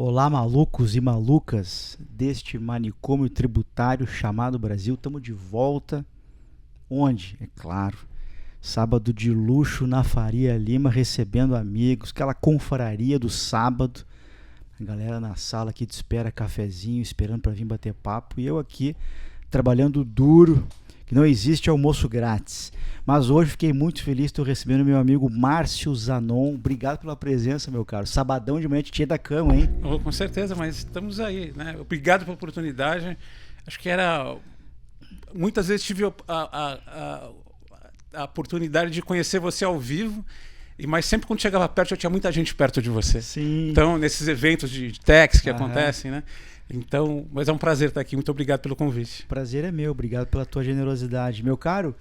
Olá, malucos e malucas deste manicômio tributário chamado Brasil. Estamos de volta. Onde? É claro, sábado de luxo na Faria Lima, recebendo amigos, aquela confraria do sábado. A galera na sala aqui te espera, cafezinho, esperando para vir bater papo. E eu aqui, trabalhando duro, que não existe almoço grátis. Mas hoje fiquei muito feliz, estou recebendo meu amigo Márcio Zanon. Obrigado pela presença, meu caro. Sabadão de manhã te tinha da cama, hein? Oh, com certeza, mas estamos aí, né? Obrigado pela oportunidade. Acho que era... Muitas vezes tive a oportunidade de conhecer você ao vivo, mas sempre quando chegava perto, eu tinha muita gente perto de você. Sim. Então, nesses eventos de techs que acontecem, né? Então, mas é um prazer estar aqui. Muito obrigado pelo convite. Prazer é meu, obrigado pela tua generosidade. Meu caro,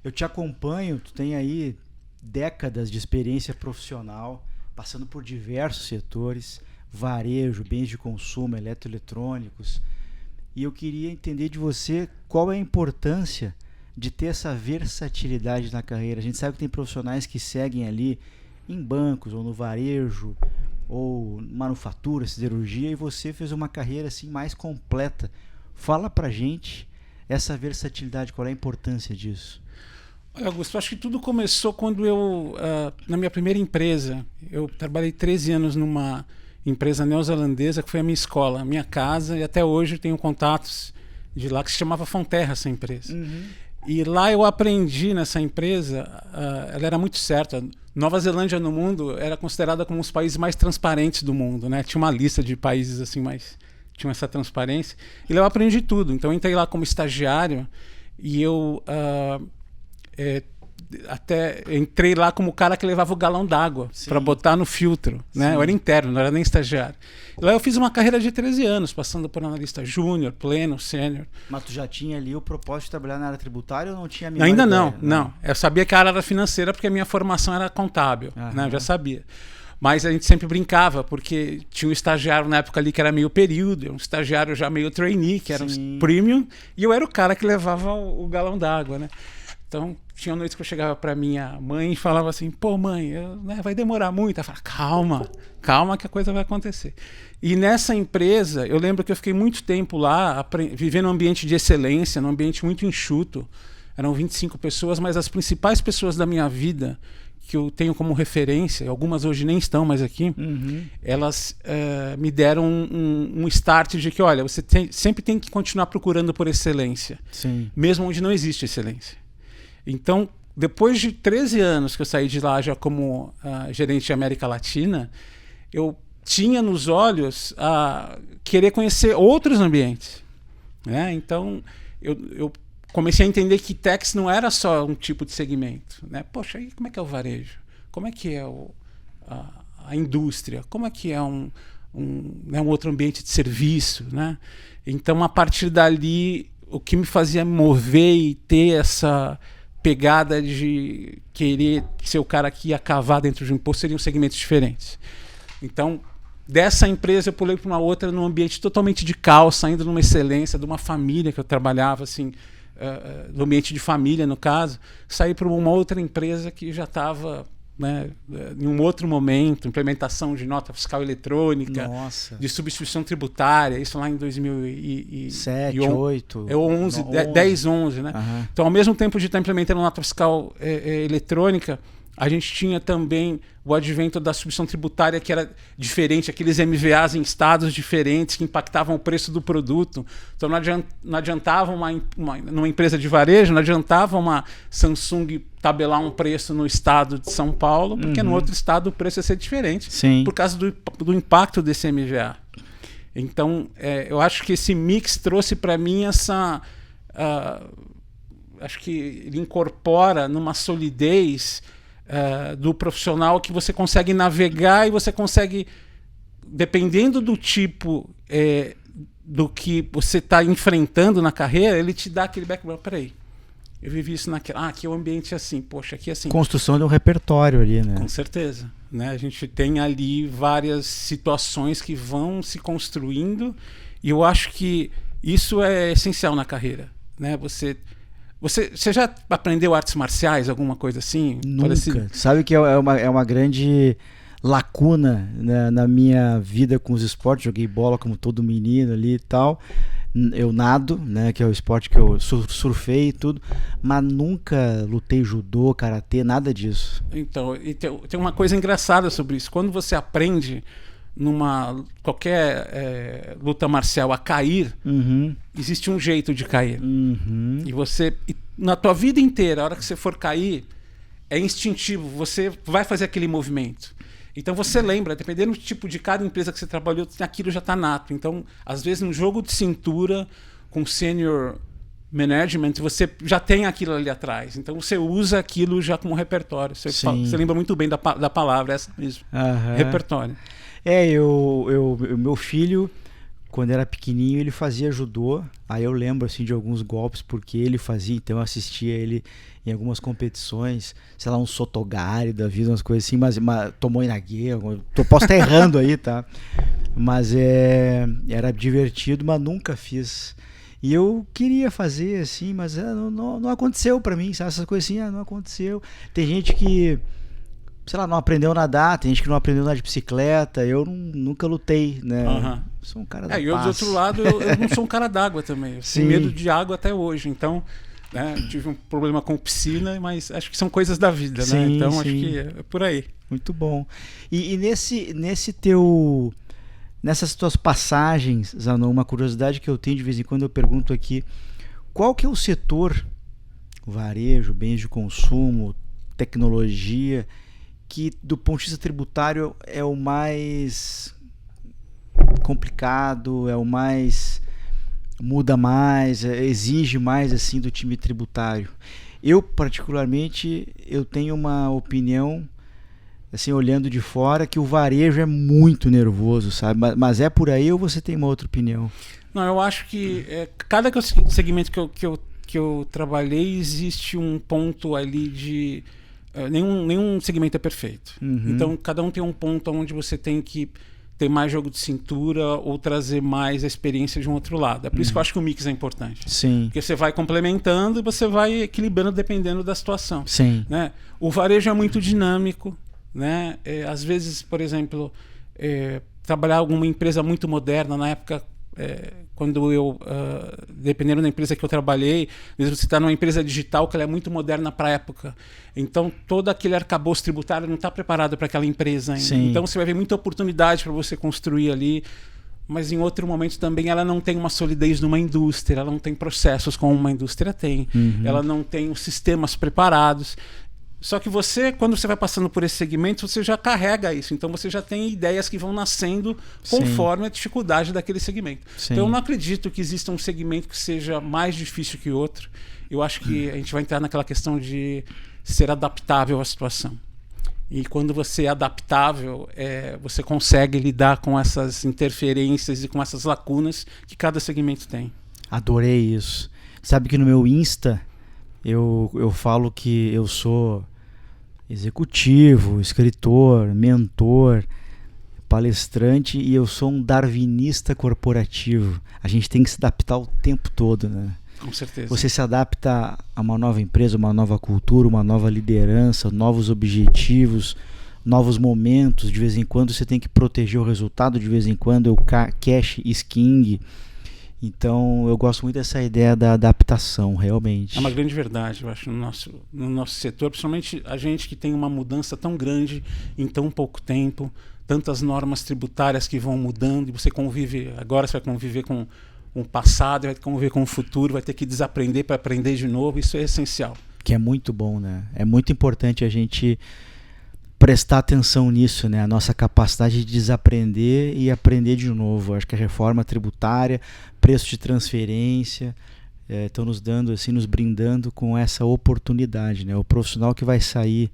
eu te acompanho, tu tem aí décadas de experiência profissional, passando por diversos setores, varejo, bens de consumo, eletroeletrônicos. E eu queria entender de você qual é a importância de ter essa versatilidade na carreira. A gente sabe que tem profissionais que seguem ali em bancos ou no varejo ou manufatura, siderurgia, e você fez uma carreira assim mais completa. Fala pra gente essa versatilidade, qual é a importância disso? Olha, Augusto, acho que tudo começou quando eu, na minha primeira empresa, eu trabalhei 13 anos numa empresa neozelandesa que foi a minha escola, a minha casa, e até hoje eu tenho contatos de lá, que se chamava Fonterra, essa empresa. Uhum. E lá eu aprendi nessa empresa, ela era muito certa. Nova Zelândia no mundo era considerada como um dos países mais transparentes do mundo, né? Tinha uma lista de países assim, mais tinham essa transparência. E lá eu aprendi tudo. Então eu entrei lá como estagiário e eu até entrei lá como o cara que levava o galão d'água para botar no filtro, né? Sim. Eu era interno, não era nem estagiário. Lá eu fiz uma carreira de 13 anos, passando por analista júnior, pleno, sênior. Mas tu já tinha ali o propósito de trabalhar na área tributária ou não tinha a Ainda menor não, ideia? não. Eu sabia que a área era financeira porque a minha formação era contábil, né? Eu já sabia. Mas a gente sempre brincava, porque tinha um estagiário na época ali que era meio período, um estagiário já meio trainee, que era um premium, e eu era o cara que levava o galão d'água, né? Então, tinha noites que eu chegava para minha mãe e falava assim, pô mãe, vai demorar muito. Ela falava, calma que a coisa vai acontecer. E nessa empresa, eu lembro que eu fiquei muito tempo lá, vivendo um ambiente de excelência, num ambiente muito enxuto. Eram 25 pessoas, mas as principais pessoas da minha vida, que eu tenho como referência, algumas hoje nem estão mais aqui, elas me deram um start de que, olha, você sempre tem que continuar procurando por excelência, mesmo onde não existe excelência. Então, depois de 13 anos que eu saí de lá já como gerente de América Latina, eu tinha nos olhos querer conhecer outros ambientes, né? Então, eu comecei a entender que techs não era só um tipo de segmento, né? Poxa, aí como é que é o varejo? Como é que é a indústria? Como é que é um outro ambiente de serviço, né? Então, a partir dali, o que me fazia mover e ter essa pegada de querer ser o cara que ia cavar dentro de um imposto seriam segmentos diferentes. Então, dessa empresa eu pulei para uma outra num ambiente totalmente de caos, saindo numa excelência, de uma família que eu trabalhava, assim, do ambiente de família, no caso, saí para uma outra empresa que já estava, né, em um outro momento, implementação de nota fiscal eletrônica, de substituição tributária, isso lá em 2007, 2008, 10, 11, né? Então, ao mesmo tempo de estar implementando nota fiscal eletrônica, a gente tinha também o advento da substituição tributária, que era diferente, aqueles MVAs em estados diferentes que impactavam o preço do produto. Então não adiantava numa empresa de varejo, não adiantava uma Samsung tabelar um preço no estado de São Paulo, porque no outro estado o preço ia ser diferente, por causa do impacto desse MVA. Então, eu acho que esse mix trouxe para mim essa... acho que ele incorpora numa solidez do profissional que você consegue navegar e você consegue, dependendo do tipo do que você está enfrentando na carreira, ele te dá aquele background. Peraí, eu vivi isso naquela... aqui é o ambiente assim, poxa, aqui é assim. Construção de um repertório ali, né? Com certeza, né? A gente tem ali várias situações que vão se construindo e eu acho que isso é essencial na carreira, né? Você já aprendeu artes marciais, alguma coisa assim? Nunca. Sabe que é uma grande lacuna na minha vida com os esportes. Joguei bola como todo menino ali e tal. Eu nado, né, que é o esporte que eu surfei e tudo, mas nunca lutei judô, karatê, nada disso. Então, tem uma coisa engraçada sobre isso. Quando você aprende numa qualquer luta marcial a cair, existe um jeito de cair. E na tua vida inteira, a hora que você for cair, é instintivo, você vai fazer aquele movimento. Então você lembra, dependendo do tipo de cada empresa que você trabalhou, aquilo já está nato. Então, às vezes, no jogo de cintura, com senior management, você já tem aquilo ali atrás. Então você usa aquilo já como repertório. Você lembra muito bem da palavra, essa mesmo. Repertório. O meu filho, quando era pequenininho, ele fazia judô. Aí eu lembro assim, de alguns golpes porque ele fazia, então eu assistia ele em algumas competições, sei lá, um Sotogari da vida, umas coisas assim, mas tomou Inage, posso estar errando aí, tá? Mas era divertido, mas nunca fiz. E eu queria fazer assim, mas não aconteceu pra mim, sabe? Essas coisas assim, não aconteceu. Tem gente que, sei lá, não aprendeu a nadar, tem gente que não aprendeu a andar de bicicleta. Eu nunca lutei, né? Sou um cara da paz. E eu, do outro lado, eu não sou um cara d'água também. Eu tenho medo de água até hoje. Então, né, tive um problema com piscina, mas acho que são coisas da vida, né? Então, acho que é por aí. Muito bom. E nessas tuas passagens, Zanon, uma curiosidade que eu tenho de vez em quando, eu pergunto aqui, qual que é o setor, varejo, bens de consumo, tecnologia, que do ponto de vista tributário é o mais complicado, é o mais muda mais, exige mais assim do time tributário? Eu particularmente eu tenho uma opinião assim, olhando de fora, que o varejo é muito nervoso, sabe? Mas é por aí ou você tem uma outra opinião? Não, eu acho que cada segmento que eu trabalhei, existe um ponto ali de nenhum segmento é perfeito. Então cada um tem um ponto onde você tem que ter mais jogo de cintura ou trazer mais a experiência de um outro lado. É por isso que eu acho que o mix é importante. Sim. Porque você vai complementando e você vai equilibrando dependendo da situação. Sim. Né? O varejo é muito dinâmico, né? Às vezes, por exemplo, trabalhar em alguma empresa muito moderna, na época, quando eu, dependendo da empresa que eu trabalhei, mesmo você está numa empresa digital que ela é muito moderna para a época, então todo aquele arcabouço tributário não está preparado para aquela empresa ainda. Sim. Então você vai ver muita oportunidade para você construir ali, mas em outro momento também ela não tem uma solidez numa indústria, ela não tem processos como uma indústria tem, ela não tem os sistemas preparados. Só que você, quando você vai passando por esse segmento, você já carrega isso. Então você já tem ideias que vão nascendo conforme a dificuldade daquele segmento. Sim. Então eu não acredito que exista um segmento que seja mais difícil que outro. Eu acho que a gente vai entrar naquela questão de ser adaptável à situação. E quando você é adaptável, você consegue lidar com essas interferências e com essas lacunas que cada segmento tem. Adorei isso. Sabe que no meu Insta eu falo que eu sou executivo, escritor, mentor, palestrante, e eu sou um darwinista corporativo. A gente tem que se adaptar o tempo todo, né? Com certeza. Você se adapta a uma nova empresa, uma nova cultura, uma nova liderança, novos objetivos, novos momentos. De vez em quando você tem que proteger o resultado, de vez em quando o cash is king. Então eu gosto muito dessa ideia da adaptação, realmente. É uma grande verdade, eu acho, no nosso setor, principalmente a gente que tem uma mudança tão grande em tão pouco tempo, tantas normas tributárias que vão mudando, e você convive, agora você vai conviver com o passado, vai conviver com o futuro, vai ter que desaprender para aprender de novo, isso é essencial. Que é muito bom, né? É muito importante a gente prestar atenção nisso, né? A nossa capacidade de desaprender e aprender de novo. Acho que a reforma tributária, preço de transferência, estão nos dando, assim, nos brindando com essa oportunidade, né? O profissional que vai sair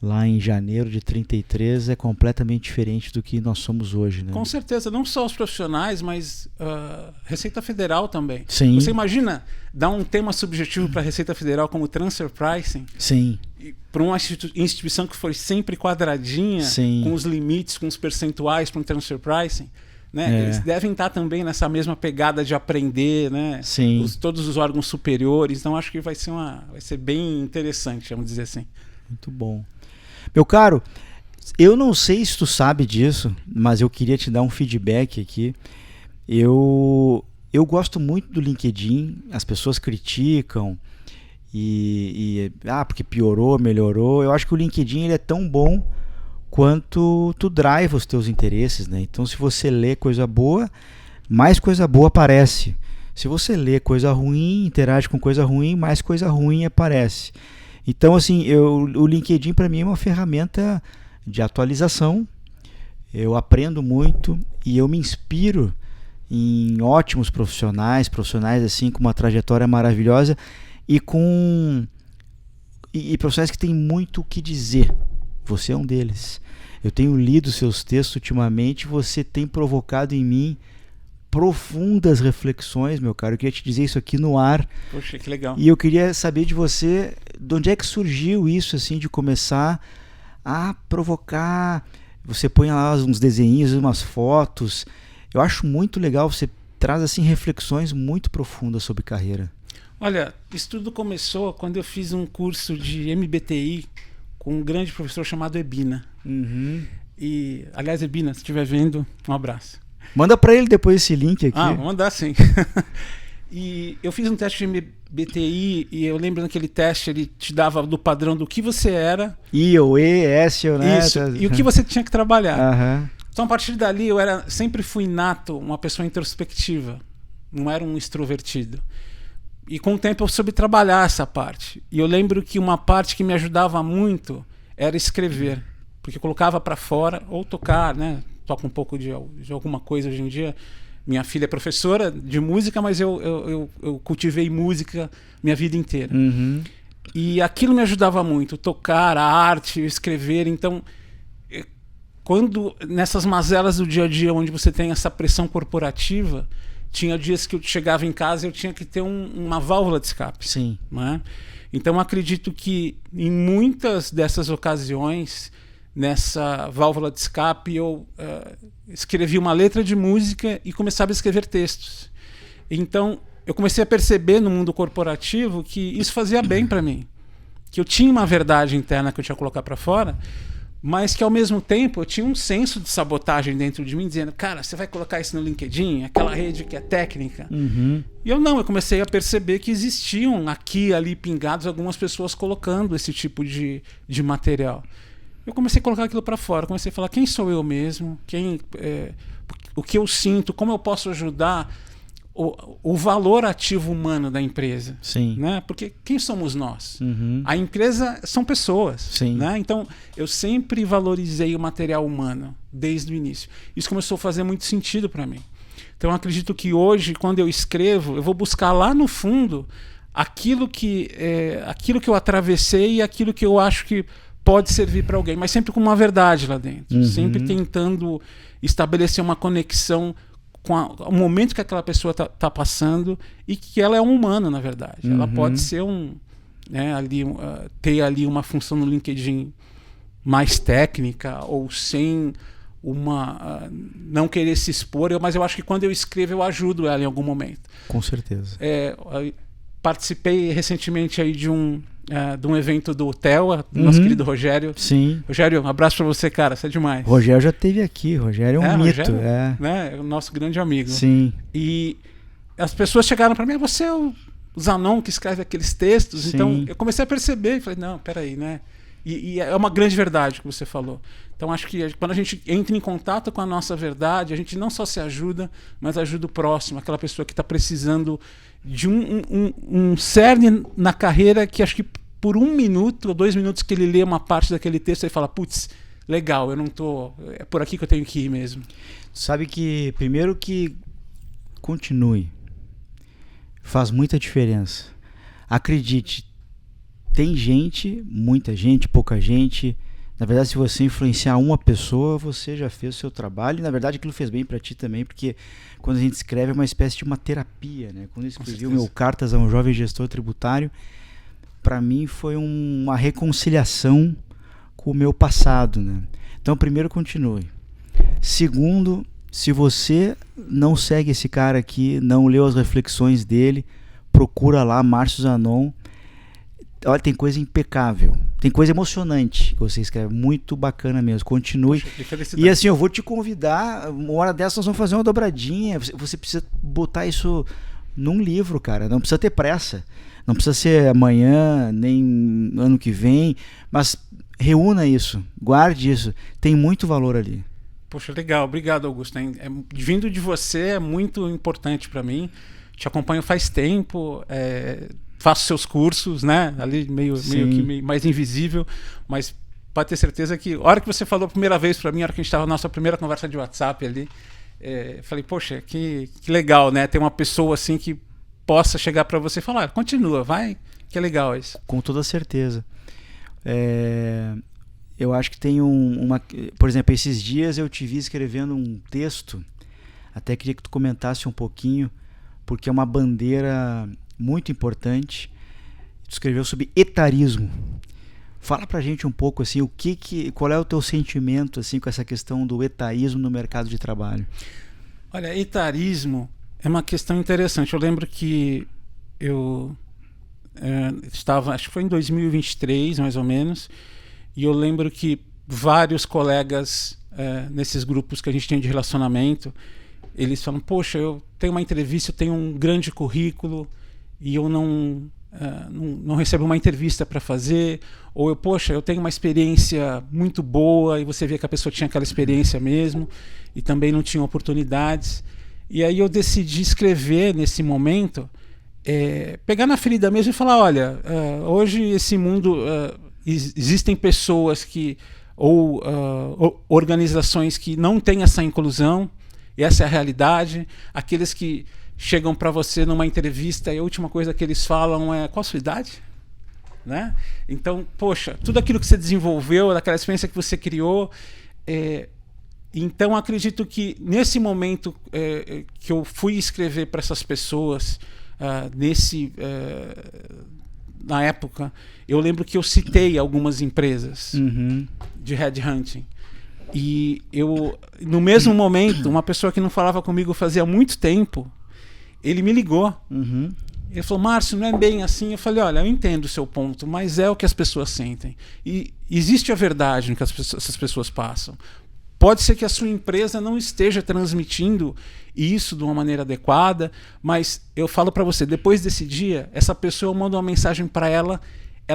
lá em janeiro de 33 é completamente diferente do que nós somos hoje, né? Com certeza, não só os profissionais, mas Receita Federal também. Sim. Você imagina dar um tema subjetivo para a Receita Federal como transfer pricing? Sim. Para uma instituição que foi sempre quadradinha, sim, com os limites, com os percentuais para um transfer pricing, né? Eles devem estar também nessa mesma pegada de aprender, né? Sim. Todos os órgãos superiores. Então acho que vai ser bem interessante, vamos dizer assim. Muito bom. Meu caro, Eu não sei se tu sabe disso, mas eu queria te dar um feedback aqui. Eu gosto muito do LinkedIn, as pessoas criticam porque piorou, melhorou. Eu acho que o LinkedIn ele é tão bom quanto tu drive os teus interesses, né? Então, se você lê coisa boa, mais coisa boa aparece. Se você lê coisa ruim, interage com coisa ruim, mais coisa ruim aparece. Então, assim, o LinkedIn para mim é uma ferramenta de atualização. Eu aprendo muito e eu me inspiro em ótimos profissionais assim com uma trajetória maravilhosa e profissionais que têm muito o que dizer. Você é um deles. Eu tenho lido seus textos ultimamente, você tem provocado em mim profundas reflexões, meu caro. Eu queria te dizer isso aqui no ar. Poxa, que legal. E eu queria saber de você, de onde é que surgiu isso, assim, de começar a provocar. Você põe lá uns desenhos, umas fotos. Eu acho muito legal, você traz assim reflexões muito profundas sobre carreira. Olha, isso tudo começou quando eu fiz um curso de MBTI com um grande professor chamado Ebina. Uhum. E, aliás, Ebina, se estiver vendo, um abraço. Manda para ele depois esse link aqui. Vou mandar sim. E eu fiz um teste de MBTI e eu lembro naquele teste ele te dava do padrão do que você era. I ou E, S ou né? Isso, e o que você tinha que trabalhar. Uhum. Então, a partir dali, sempre fui nato uma pessoa introspectiva. Não era um extrovertido. E com o tempo eu soube trabalhar essa parte. E eu lembro que uma parte que me ajudava muito era escrever. Porque eu colocava para fora, ou tocar, né? Toco um pouco de alguma coisa hoje em dia. Minha filha é professora de música, mas eu cultivei música minha vida inteira. Uhum. E aquilo me ajudava muito. Tocar, a arte, escrever. Então, quando nessas mazelas do dia a dia, onde você tem essa pressão corporativa, tinha dias que eu chegava em casa e eu tinha que ter uma válvula de escape. Sim. Né? Então, acredito que em muitas dessas ocasiões, nessa válvula de escape, eu escrevi uma letra de música e começava a escrever textos. Então, eu comecei a perceber no mundo corporativo que isso fazia bem para mim. Que eu tinha uma verdade interna que eu tinha que colocar para fora, mas que ao mesmo tempo eu tinha um senso de sabotagem dentro de mim, dizendo, cara, você vai colocar isso no LinkedIn, aquela rede que é técnica. Uhum. E eu comecei a perceber que existiam aqui e ali pingados algumas pessoas colocando esse tipo de material. Eu comecei a colocar aquilo para fora, comecei a falar quem sou eu mesmo, o que eu sinto, como eu posso ajudar o valor ativo humano da empresa. Sim. Né? Porque quem somos nós? Uhum. A empresa são pessoas. Sim. Né? Então, eu sempre valorizei o material humano, desde o início. Isso começou a fazer muito sentido para mim. Então, eu acredito que hoje, quando eu escrevo, eu vou buscar lá no fundo aquilo que eu atravessei e aquilo que eu acho que pode servir para alguém, mas sempre com uma verdade lá dentro. Uhum. Sempre tentando estabelecer uma conexão com o momento que aquela pessoa tá passando e que ela é um humano, na verdade. Uhum. Ela pode ser ter ali uma função no LinkedIn mais técnica ou sem não querer se expor, mas eu acho que quando eu escrevo eu ajudo ela em algum momento. Com certeza. Participei recentemente aí de um evento do TELA, do nosso querido Rogério. Sim. Rogério, um abraço pra você, cara, você é demais. Rogério já esteve aqui, Rogério é um mito. Rogério, né? É o nosso grande amigo. Sim. E as pessoas chegaram para mim, você é o Zanon que escreve aqueles textos? Sim. Então eu comecei a perceber e falei, não, peraí, né? E é uma grande verdade que você falou. Então acho que quando a gente entra em contato com a nossa verdade, a gente não só se ajuda, mas ajuda o próximo, aquela pessoa que está precisando de um cerne na carreira que acho que por 1 minuto ou 2 minutos que ele lê uma parte daquele texto, ele fala, putz, legal, é por aqui que eu tenho que ir mesmo. Sabe que, primeiro que continue. Faz muita diferença. Acredite, tem gente, muita gente, pouca gente. Na verdade, se você influenciar uma pessoa, você já fez o seu trabalho. E, na verdade, aquilo fez bem para ti também, porque quando a gente escreve é uma espécie de uma terapia, né? Quando eu escrevi o meu Cartas a um Jovem Gestor Tributário, para mim foi uma reconciliação com o meu passado, né? Então, primeiro, continue. Segundo, se você não segue esse cara aqui, não leu as reflexões dele, procura lá, Márcio Zanon. Olha, tem coisa impecável. tem coisa emocionante que você escreve, muito bacana mesmo. Continue. E assim, eu vou te convidar, uma hora dessa nós vamos fazer uma dobradinha. Você precisa botar isso num livro, cara. Não precisa ter pressa. Não precisa ser amanhã, nem ano que vem, mas reúna isso, guarde isso. Tem muito valor ali. Poxa, legal. Obrigado, Augusto. Vindo de você é muito importante para mim. Te acompanho faz tempo, faço seus cursos, né? Ali meio que mais invisível, mas pode ter certeza que a hora que você falou a primeira vez para mim, a hora que a gente estava na nossa primeira conversa de WhatsApp ali, falei, poxa, que legal, né? Ter uma pessoa assim que possa chegar para você e falar, continua, vai, que é legal isso. Com toda certeza. Eu acho que tem por exemplo, esses dias eu te vi escrevendo um texto, até queria que tu comentasse um pouquinho, porque é uma bandeira muito importante. Tu escreveu sobre etarismo. Fala pra gente um pouco assim, qual é o teu sentimento assim com essa questão do etarismo no mercado de trabalho? Olha, etarismo é uma questão interessante. Eu lembro que eu estava, acho que foi em 2023, mais ou menos, e eu lembro que vários colegas nesses grupos que a gente tem de relacionamento, eles falam, poxa, eu tenho uma entrevista, eu tenho um grande currículo e eu não recebo uma entrevista para fazer, ou poxa, eu tenho uma experiência muito boa, e você vê que a pessoa tinha aquela experiência mesmo e também não tinha oportunidades. E aí eu decidi escrever nesse momento, pegar na ferida mesmo e falar, olha, hoje esse mundo, existem pessoas ou organizações que não têm essa inclusão, e essa é a realidade. Aqueles que chegam para você numa entrevista e a última coisa que eles falam é qual a sua idade? Né? Então, poxa, tudo aquilo que você desenvolveu, daquela experiência que você criou, então acredito que nesse momento que eu fui escrever para essas pessoas, na época, eu lembro que eu citei algumas empresas de headhunting. E no mesmo momento, uma pessoa que não falava comigo fazia muito tempo, ele me ligou. Ele falou, Márcio, não é bem assim. Eu falei, olha, eu entendo o seu ponto, mas é o que as pessoas sentem. E existe a verdade no que essas pessoas passam. Pode ser que a sua empresa não esteja transmitindo isso de uma maneira adequada, mas eu falo para você, depois desse dia, essa pessoa, eu mando uma mensagem para ela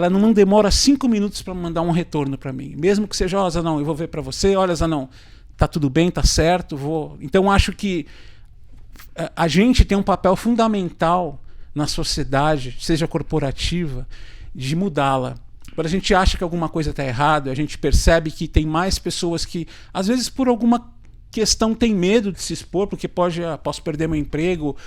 não demora 5 minutos para mandar um retorno para mim. Mesmo que seja, Zanão, eu vou ver para você, olha, Zanão, tá tudo bem, tá certo, vou... Então, acho que a gente tem um papel fundamental na sociedade, seja corporativa, de mudá-la. Quando a gente acha que alguma coisa está errada, a gente percebe que tem mais pessoas que, às vezes, por alguma questão, tem medo de se expor, porque posso perder meu emprego,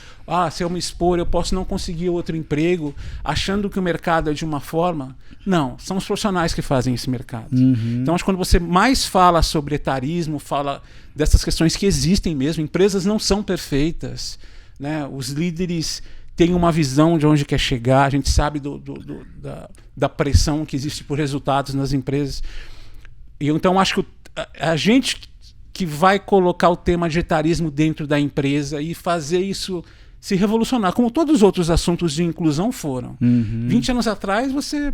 se eu me expor, eu posso não conseguir outro emprego, achando que o mercado é de uma forma. Não, são os profissionais que fazem esse mercado. Então, acho que quando você mais fala sobre etarismo, fala dessas questões que existem mesmo, empresas não são perfeitas, né? Os líderes têm uma visão de onde quer chegar, a gente sabe da pressão que existe por resultados nas empresas. E então acho que a gente que vai colocar o tema de etarismo dentro da empresa e fazer isso se revolucionar, como todos os outros assuntos de inclusão foram. 20 anos atrás, você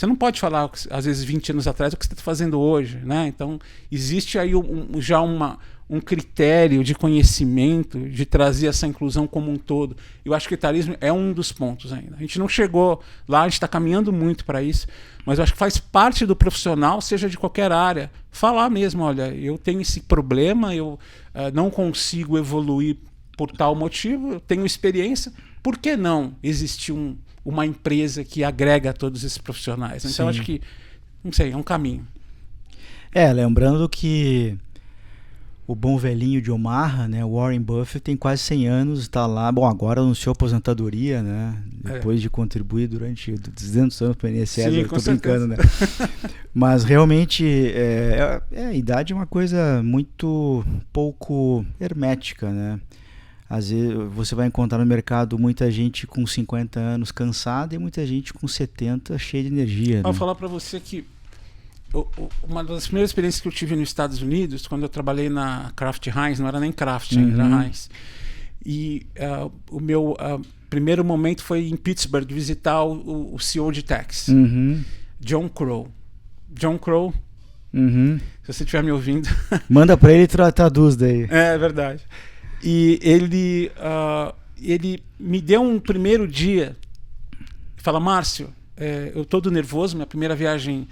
não pode falar, às vezes, 20 anos atrás, o que você está fazendo hoje, né? Então, existe aí já um critério de conhecimento, de trazer essa inclusão como um todo. Eu acho que o etarismo é um dos pontos ainda. A gente não chegou lá, a gente está caminhando muito para isso, mas eu acho que faz parte do profissional, seja de qualquer área, falar mesmo, olha, eu tenho esse problema, eu não consigo evoluir por tal motivo, eu tenho experiência, por que não existir uma empresa que agrega todos esses profissionais? Então, acho que, não sei, é um caminho. Lembrando que o bom velhinho de Omaha, né, Warren Buffett, tem quase 100 anos, está lá, agora anunciou aposentadoria, né, depois de contribuir durante 200 anos para o INSS, eu estou brincando, né? Mas realmente a idade é uma coisa muito pouco hermética, né? Às vezes você vai encontrar no mercado muita gente com 50 anos cansada e muita gente com 70 cheia de energia. Vou falar para você que uma das primeiras experiências que eu tive nos Estados Unidos, quando eu trabalhei na Kraft Heinz, não era nem Kraft, era Heinz. E o meu primeiro momento foi em Pittsburgh, visitar o CEO de Tex. John Crow. John Crow, se você estiver me ouvindo... Manda para ele e traduz daí. É verdade. E ele me deu um primeiro dia, fala, Márcio, eu todo nervoso, minha primeira viagem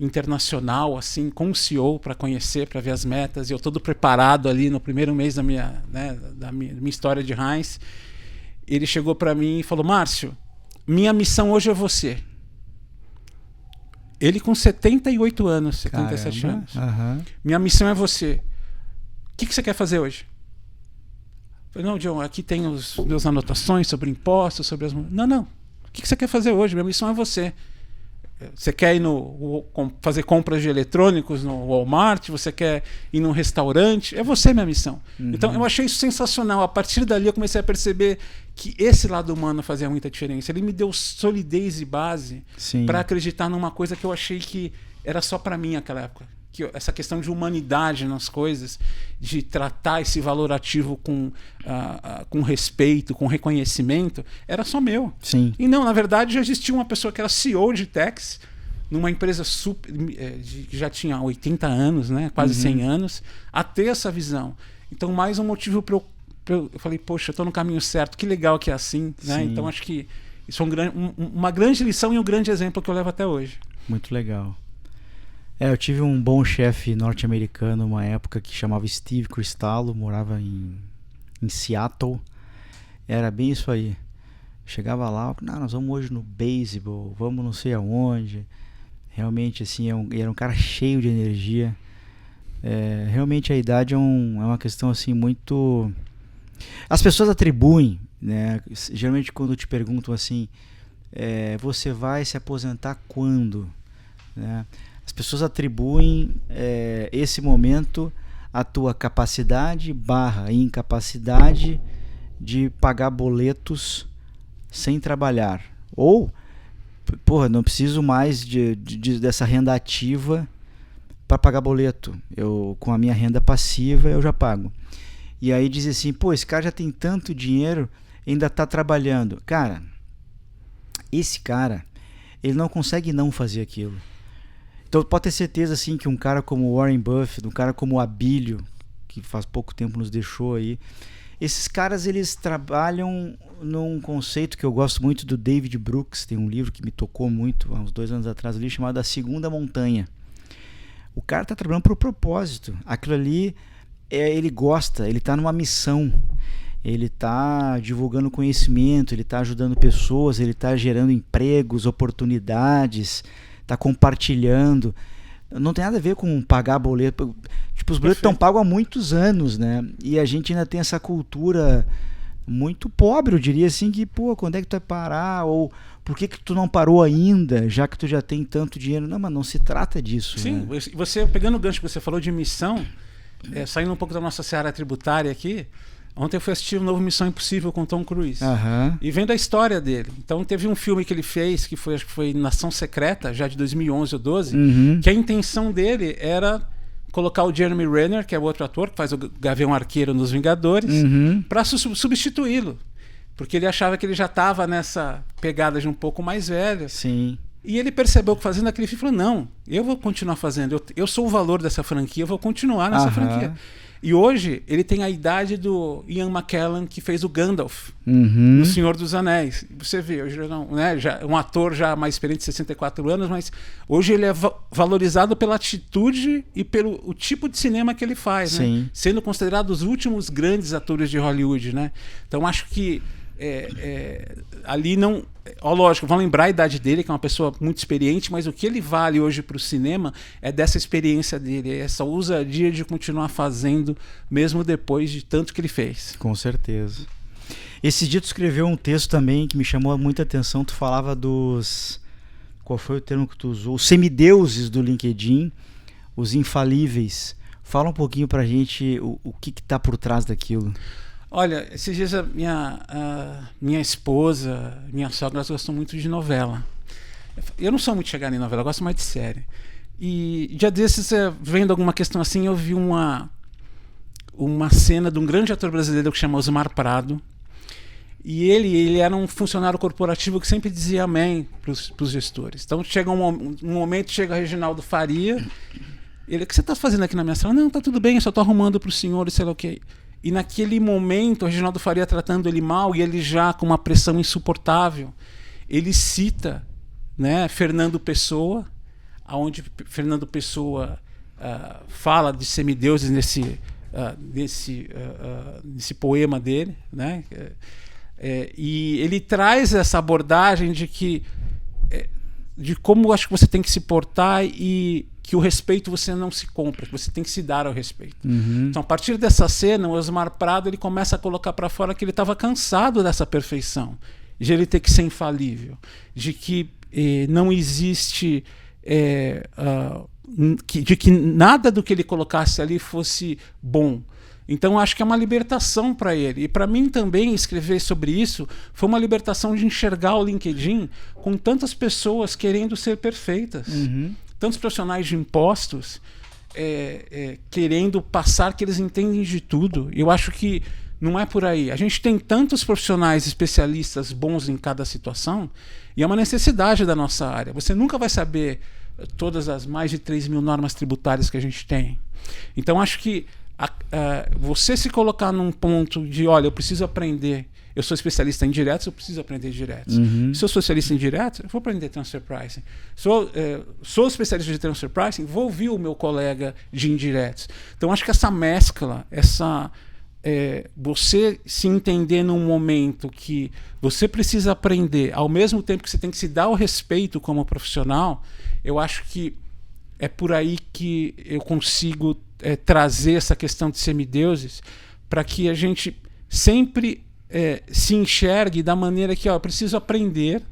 internacional, assim, com o CEO para conhecer, para ver as metas, e eu todo preparado ali no primeiro mês da minha história de Heinz. Ele chegou para mim e falou, Márcio, minha missão hoje é você. Ele com 78 anos, 77 anos. Minha missão é você. O que você quer fazer hoje? Eu falei, não, John, aqui tem os meus anotações sobre impostos, sobre as... Não. O que você quer fazer hoje? Minha missão é você. Você quer ir fazer compras de eletrônicos no Walmart? Você quer ir num restaurante? É você minha missão. Então eu achei isso sensacional. A partir dali eu comecei a perceber que esse lado humano fazia muita diferença. Ele me deu solidez e base para acreditar numa coisa que eu achei que era só para mim naquela época. Que essa questão de humanidade nas coisas, de tratar esse valor ativo com respeito, com reconhecimento, era só meu. Sim. E não, na verdade já existia uma pessoa que era CEO de Tex, numa empresa que já tinha 80 anos, né, quase 100 anos, a ter essa visão. Então mais um motivo para eu falei, poxa, eu estou no caminho certo, que legal que é assim. Né? Então acho que isso é uma grande lição e um grande exemplo que eu levo até hoje. Muito legal. Eu tive um bom chefe norte-americano uma época que chamava Steve Cristallo, morava em Seattle. Era bem isso aí. Chegava lá, nós vamos hoje no beisebol, vamos não sei aonde. Realmente assim, era um cara cheio de energia. Realmente a idade é uma questão assim muito... As pessoas atribuem, né? Geralmente quando te perguntam assim, você vai se aposentar quando? Né? As pessoas atribuem esse momento à tua capacidade / incapacidade de pagar boletos sem trabalhar. Ou, não preciso mais dessa renda ativa para pagar boleto. Com a minha renda passiva eu já pago. E aí diz assim, esse cara já tem tanto dinheiro, ainda está trabalhando. Cara, esse cara, ele não consegue não fazer aquilo. Então pode ter certeza assim, que um cara como Warren Buffett, um cara como o Abílio, que faz pouco tempo nos deixou aí, esses caras eles trabalham num conceito que eu gosto muito do David Brooks, tem um livro que me tocou muito, há uns 2 anos atrás ali, chamado A Segunda Montanha. O cara está trabalhando por propósito, aquilo ali ele gosta, ele está numa missão, ele está divulgando conhecimento, ele está ajudando pessoas, ele está gerando empregos, oportunidades, está compartilhando. Não tem nada a ver com pagar boleto. Os boletos estão pagos há muitos anos, né? E a gente ainda tem essa cultura muito pobre, eu diria assim, que, quando é que tu vai parar? Ou por que tu não parou ainda, já que tu já tem tanto dinheiro? Não, mas não se trata disso. Sim, né? Você, pegando o gancho que você falou de missão, saindo um pouco da nossa seara tributária aqui, ontem eu fui assistir o novo Missão Impossível com Tom Cruise. E vendo a história dele. Então teve um filme que ele fez, que acho que foi Nação Secreta, já de 2011 ou 12, que a intenção dele era colocar o Jeremy Renner, que é o outro ator, que faz o Gavião Arqueiro nos Vingadores, para substituí-lo. Porque ele achava que ele já estava nessa pegada de um pouco mais velho. Sim. E ele percebeu que fazendo aquele filme, falou, não, eu vou continuar fazendo, eu sou o valor dessa franquia, eu vou continuar nessa franquia. E hoje ele tem a idade do Ian McKellen, que fez o Gandalf no Senhor dos Anéis. Você vê, hoje já um ator já mais experiente de 64 anos, mas hoje ele é valorizado pela atitude e pelo o tipo de cinema que ele faz, né? Sendo considerado os últimos grandes atores de Hollywood, né? Então acho que ali não... lógico, vão lembrar a idade dele, que é uma pessoa muito experiente, mas o que ele vale hoje para o cinema é dessa experiência dele, essa ousadia de continuar fazendo, mesmo depois de tanto que ele fez. Com certeza. Esse dia tu escreveu um texto também que me chamou muita atenção, tu falava dos... Qual foi o termo que tu usou? Os semideuses do LinkedIn, os infalíveis. Fala um pouquinho pra gente o que está por trás daquilo. Olha, esses dias a minha esposa, minha sogra, elas gostam muito de novela. Eu não sou muito chegado em novela, eu gosto mais de série. E dia desses, vendo alguma questão assim, eu vi uma cena de um grande ator brasileiro que chama Osmar Prado. E ele era um funcionário corporativo que sempre dizia amém para os gestores. Então chega um momento, chega Reginaldo Faria, ele: o que você está fazendo aqui na minha sala? Não, tá tudo bem, eu só estou arrumando para o senhor, sei lá o que. E naquele momento, o Reginaldo Faria tratando ele mal, e ele já com uma pressão insuportável, ele cita, né, Fernando Pessoa, onde Fernando Pessoa fala de semideuses nesse poema dele, né? E ele traz essa abordagem de como acho que você tem que se portar e que o respeito você não se compra, que você tem que se dar ao respeito. Então, a partir dessa cena, o Osmar Prado ele começa a colocar para fora que ele estava cansado dessa perfeição, de ele ter que ser infalível, de que não existe de que nada do que ele colocasse ali fosse bom. Então acho que é uma libertação para ele. E para mim também escrever sobre isso foi uma libertação de enxergar o LinkedIn com tantas pessoas querendo ser perfeitas. Tantos profissionais de impostos querendo passar que eles entendem de tudo. Eu acho que não é por aí. A gente tem tantos profissionais especialistas bons em cada situação e é uma necessidade da nossa área. Você nunca vai saber todas as mais de 3.000 normas tributárias que a gente tem. Então acho que você se colocar num ponto de, olha, eu preciso aprender, eu sou especialista em diretos, eu preciso aprender diretos. Se eu sou especialista em diretos, eu vou aprender transfer pricing. Sou especialista de transfer pricing, vou ouvir o meu colega de indiretos. Então acho que essa mescla, você se entender num momento que você precisa aprender, ao mesmo tempo que você tem que se dar o respeito como profissional, eu acho que é por aí que eu consigo trazer essa questão de semideuses para que a gente sempre se enxergue da maneira que eu preciso aprender,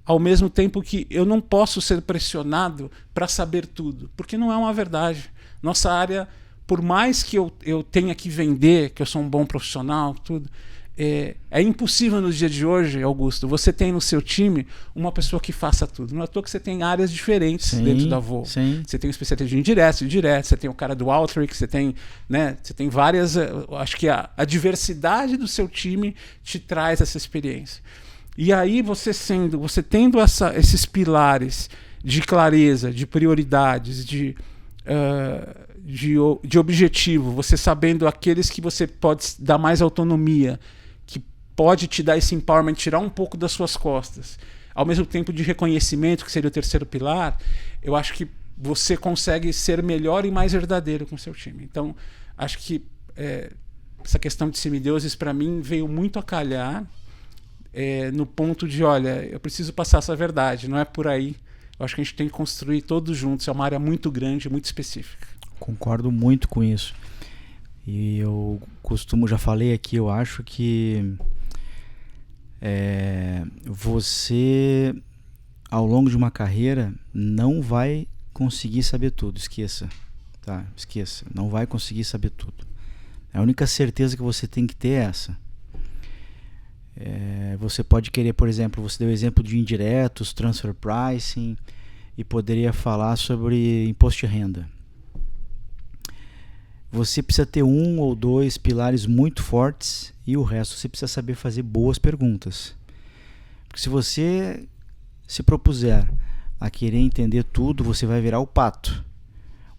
ao mesmo tempo que eu não posso ser pressionado para saber tudo, porque não é uma verdade. Nossa área, por mais que eu tenha que vender, que eu sou um bom profissional, tudo, é impossível nos dias de hoje, Augusto, você tem no seu time uma pessoa que faça tudo. Não é à toa que você tem áreas diferentes dentro da Voo. Você tem um especialista de indireto, você tem o cara do Outreach, você tem várias. Acho que a diversidade do seu time te traz essa experiência. E aí você tendo esses pilares de clareza, de prioridades, de objetivo, você sabendo aqueles que você pode dar mais autonomia, que pode te dar esse empowerment, tirar um pouco das suas costas, ao mesmo tempo de reconhecimento, que seria o terceiro pilar, eu acho que você consegue ser melhor e mais verdadeiro com o seu time. Então, acho que essa questão de semideuses, para mim, veio muito a calhar no ponto de, olha, eu preciso passar essa verdade, não é por aí. Eu acho que a gente tem que construir todos juntos, é uma área muito grande, muito específica. Concordo muito com isso. E eu já falei aqui, eu acho que você, ao longo de uma carreira, não vai conseguir saber tudo. Esqueça. Não vai conseguir saber tudo. A única certeza que você tem que ter é essa. Você pode querer, por exemplo, você deu o exemplo de indiretos, transfer pricing, e poderia falar sobre imposto de renda. Você precisa ter 1 ou 2 pilares muito fortes e o resto você precisa saber fazer boas perguntas. Porque se você se propuser a querer entender tudo, você vai virar o pato.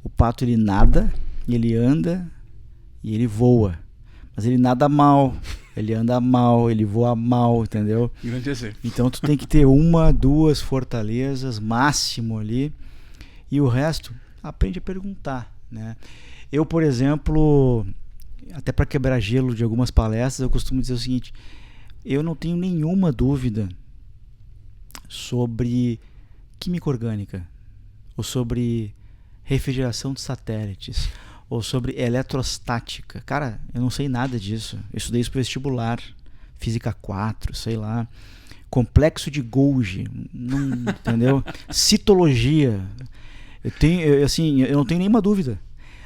O pato, ele nada, ele anda e ele voa. Mas ele nada mal, ele anda mal, ele voa mal, entendeu? Grande exemplo. Então tu tem que ter 1, 2 fortalezas máximo ali e o resto aprende a perguntar, né? Eu, por exemplo, até para quebrar gelo de algumas palestras, eu costumo dizer o seguinte: eu não tenho nenhuma dúvida sobre química orgânica, ou sobre refrigeração de satélites, ou sobre eletrostática. Cara, eu não sei nada disso. Eu estudei isso para vestibular, física 4, sei lá. Complexo de Golgi, entendeu? Citologia. Eu não tenho nenhuma dúvida.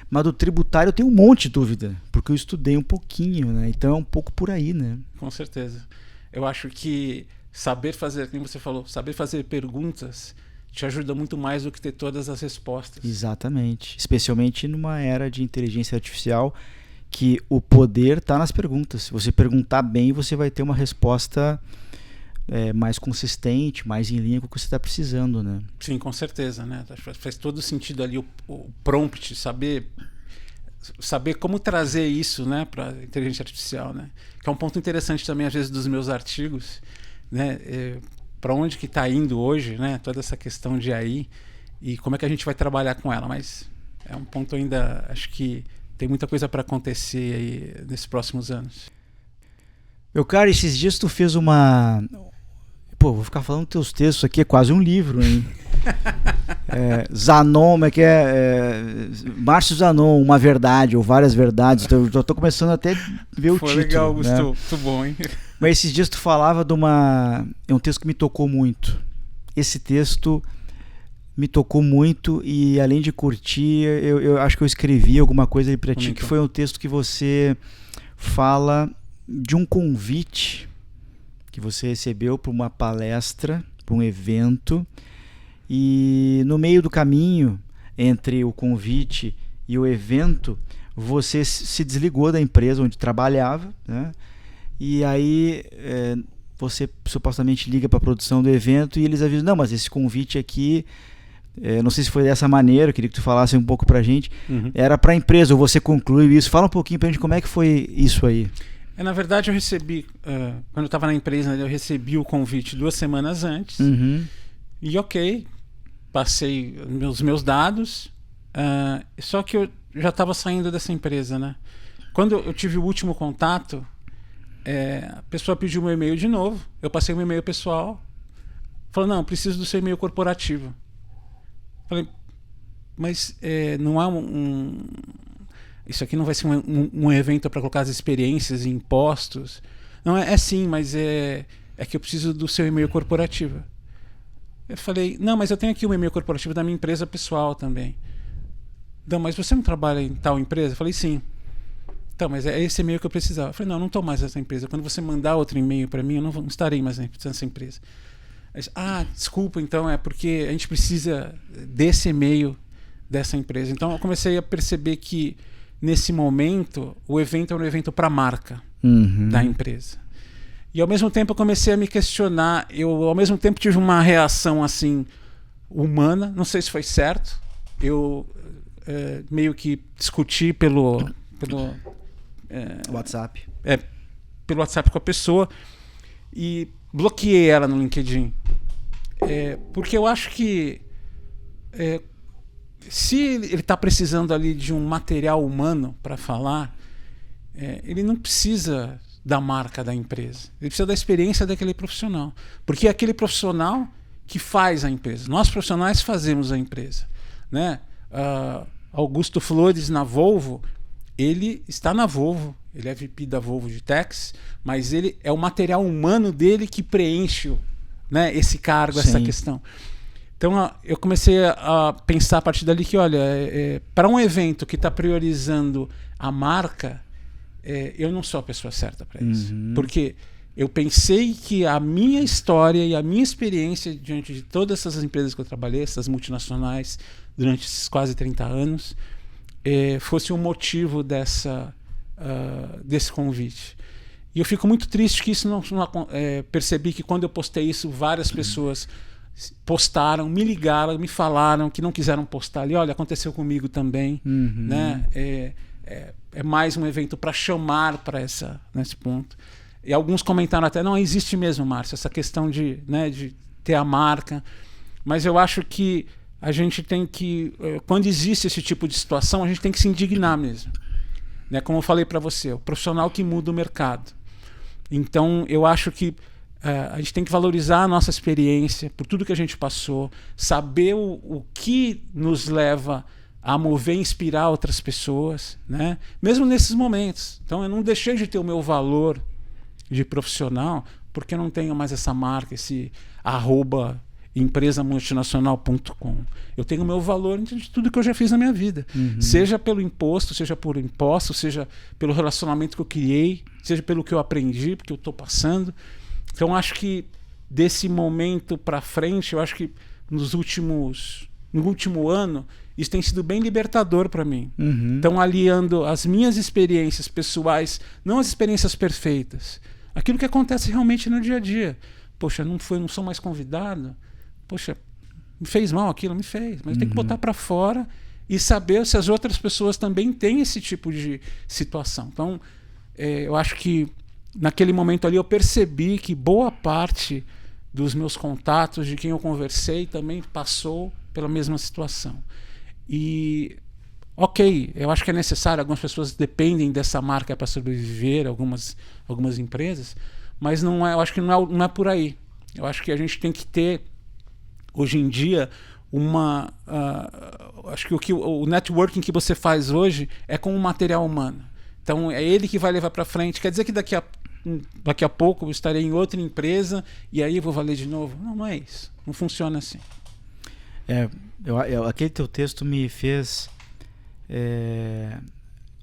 Mas do tributário eu tenho um monte de dúvida, porque eu estudei um pouquinho, né? Então é um pouco por aí, né? Com certeza. Eu acho que saber fazer, como você falou, saber fazer perguntas te ajuda muito mais do que ter todas as respostas. Exatamente. Especialmente numa era de inteligência artificial que o poder está nas perguntas. Se você perguntar bem, você vai ter uma resposta mais consistente, mais em linha com o que você está precisando, né? Sim, com certeza, né? Faz todo sentido ali o prompt, saber como trazer isso, né, para a inteligência artificial, né? Que é um ponto interessante também, às vezes, dos meus artigos, né? Para onde que está indo hoje, né? Toda essa questão de AI e como é que a gente vai trabalhar com ela. Mas é um ponto ainda, acho que tem muita coisa para acontecer aí nesses próximos anos. Meu cara, esses dias tu fez uma... Pô, vou ficar falando teus textos aqui, é quase um livro, hein? Zanon, Márcio Zanon, Uma Verdade ou Várias Verdades. Então, eu já tô começando até a ver o título. Foi legal, Augusto. Né? Muito bom, hein? Mas esses dias tu falava de uma... É um texto que me tocou muito. Esse texto me tocou muito e, além de curtir, eu acho que eu escrevi alguma coisa aí pra ti, que foi um texto que você fala de um convite que você recebeu para uma palestra, para um evento, e no meio do caminho entre o convite e o evento, você se desligou da empresa onde trabalhava, né? E aí você supostamente liga para a produção do evento e eles avisam, não, mas esse convite aqui, não sei se foi dessa maneira, eu queria que tu falasse um pouco para a gente, era para a empresa, ou você concluiu isso, fala um pouquinho para a gente como é que foi isso aí. Na verdade, eu recebi, quando eu estava na empresa, eu recebi o convite 2 semanas antes. E ok, passei os meus dados, só que eu já estava saindo dessa empresa, né? Quando eu tive o último contato, a pessoa pediu meu e-mail de novo, eu passei meu e-mail pessoal, falou, não, preciso do seu e-mail corporativo. Falei, mas não há isso aqui não vai ser um evento para colocar as experiências e impostos. Não, sim, mas é que eu preciso do seu e-mail corporativo. Eu falei, não, mas eu tenho aqui o e-mail corporativo da minha empresa pessoal também. Não, mas você não trabalha em tal empresa? Eu falei, sim. Então, mas é esse e-mail que eu precisava. Eu falei, não estou mais nessa empresa. Quando você mandar outro e-mail para mim, eu não estarei mais nessa empresa. Disse, desculpa, então, é porque a gente precisa desse e-mail dessa empresa. Então, eu comecei a perceber que nesse momento, o evento era um evento para a marca da empresa. E ao mesmo tempo eu comecei a me questionar. Eu ao mesmo tempo tive uma reação assim humana, não sei se foi certo. Eu meio que discuti pelo WhatsApp. Pelo WhatsApp com a pessoa e bloqueei ela no LinkedIn. Porque eu acho que se ele está precisando ali de um material humano para falar, ele não precisa da marca da empresa. Ele precisa da experiência daquele profissional. Porque é aquele profissional que faz a empresa. Nós profissionais fazemos a empresa. Né? Augusto Flores na Volvo, ele está na Volvo, ele é VP da Volvo de Tex, mas ele é o material humano dele que preenche, né, esse cargo, essa questão. Então eu comecei a pensar a partir dali que, olha, para um evento que está priorizando a marca, eu não sou a pessoa certa para isso. Porque eu pensei que a minha história e a minha experiência diante de todas essas empresas que eu trabalhei, essas multinacionais, durante esses quase 30 anos, fosse um motivo desse convite. E eu fico muito triste que isso não percebi que quando eu postei isso, várias pessoas postaram, me ligaram, me falaram que não quiseram postar ali. Olha, aconteceu comigo também. Né? É mais um evento para chamar para nesse ponto. E alguns comentaram até, não, existe mesmo, Márcio, essa questão de ter a marca. Mas eu acho que a gente tem que, quando existe esse tipo de situação, a gente tem que se indignar mesmo. Né? Como eu falei para você, o profissional que muda o mercado. Então, eu acho que a gente tem que valorizar a nossa experiência, por tudo que a gente passou, saber o que nos leva a mover e inspirar outras pessoas, né? Mesmo nesses momentos. Então, eu não deixei de ter o meu valor de profissional, porque eu não tenho mais essa marca, esse @empresamultinacional.com. Eu tenho o meu valor de tudo que eu já fiz na minha vida. Seja pelo imposto, seja por imposto, seja pelo relacionamento que eu criei, seja pelo que eu aprendi, porque eu estou passando. Então, acho que desse momento para frente, eu acho que nos últimos no último ano, isso tem sido bem libertador para mim. Então, aliando as minhas experiências pessoais, não as experiências perfeitas, aquilo que acontece realmente no dia a dia. Poxa, não sou mais convidado. Poxa, me fez mal aquilo, me fez. Mas eu tenho que botar para fora e saber se as outras pessoas também têm esse tipo de situação. Então, eu acho que naquele momento ali eu percebi que boa parte dos meus contatos, de quem eu conversei, também passou pela mesma situação. E, ok, eu acho que é necessário, algumas pessoas dependem dessa marca para sobreviver, algumas empresas, mas não é, eu acho que não é por aí. Eu acho que a gente tem que ter, hoje em dia, acho que o networking que você faz hoje é com o material humano. Então é ele que vai levar para frente. Quer dizer que daqui a pouco eu estarei em outra empresa e aí eu vou valer de novo? Não é isso. Não funciona assim. Aquele teu texto me fez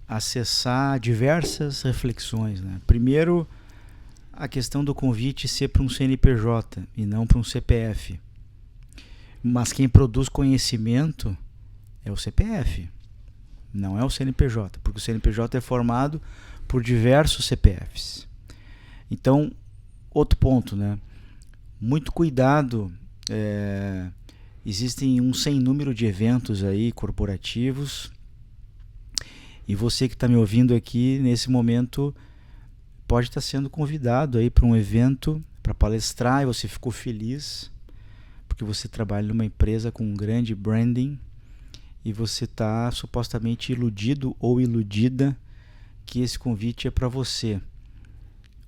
acessar diversas reflexões, né? Primeiro, a questão do convite ser para um CNPJ e não para um CPF. Mas quem produz conhecimento é o CPF, não é o CNPJ, porque o CNPJ é formado por diversos CPFs. Então, outro ponto, né? Muito cuidado, existem um sem número de eventos aí corporativos, e você que está me ouvindo aqui nesse momento pode estar sendo convidado aí para um evento para palestrar e você ficou feliz porque você trabalha numa empresa com um grande branding e você está supostamente iludido ou iludida que esse convite é para você.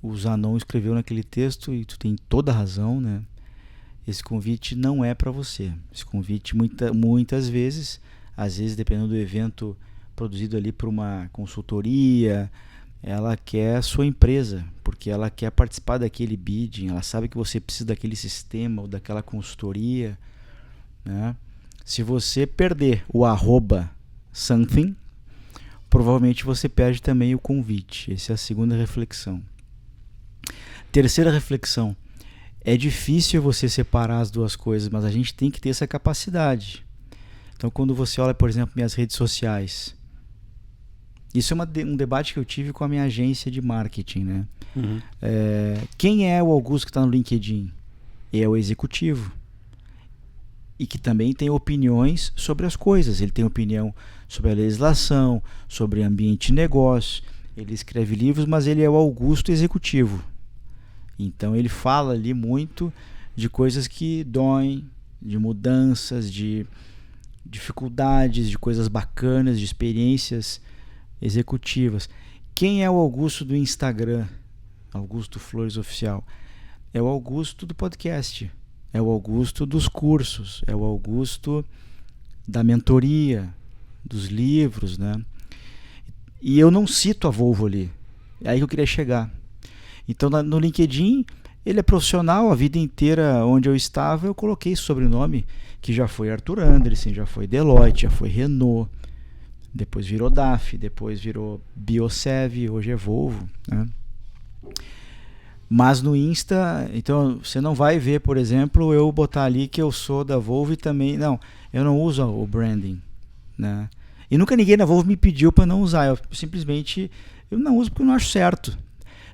O Zanon escreveu naquele texto, e tu tem toda a razão, né? Esse convite não é para você. Esse convite muitas vezes, às vezes dependendo do evento produzido ali por uma consultoria, ela quer a sua empresa, porque ela quer participar daquele bidding, ela sabe que você precisa daquele sistema ou daquela consultoria, né? Se você perder o @something, provavelmente você perde também o convite. Essa é a segunda reflexão. Terceira reflexão. É difícil você separar as duas coisas, mas a gente tem que ter essa capacidade. Então, quando você olha, por exemplo, minhas redes sociais, isso é um debate que eu tive com a minha agência de marketing, né? Quem é o Augusto que está no LinkedIn? É o executivo. E que também tem opiniões sobre as coisas. Ele tem opinião sobre a legislação, sobre ambiente de negócio. Ele escreve livros, mas ele é o Augusto executivo. Então ele fala ali muito de coisas que doem, de mudanças, de dificuldades, de coisas bacanas, de experiências executivas. Quem é o Augusto do Instagram? Augusto Flores Oficial. É o Augusto do podcast. É o Augusto dos cursos. É o Augusto da mentoria, dos livros, né? E eu não cito a Volvo ali. É aí que eu queria chegar. Então no LinkedIn ele é profissional, a vida inteira onde eu estava eu coloquei sobrenome, que já foi Arthur Andresen, já foi Deloitte, já foi Renault, depois virou DAF, depois virou Biosev, hoje é Volvo, né? Mas no Insta, então você não vai ver, por exemplo, eu botar ali que eu sou da Volvo e também, não, eu não uso o branding, né? E nunca ninguém na Volvo me pediu para não usar, eu simplesmente eu não uso porque eu não acho certo.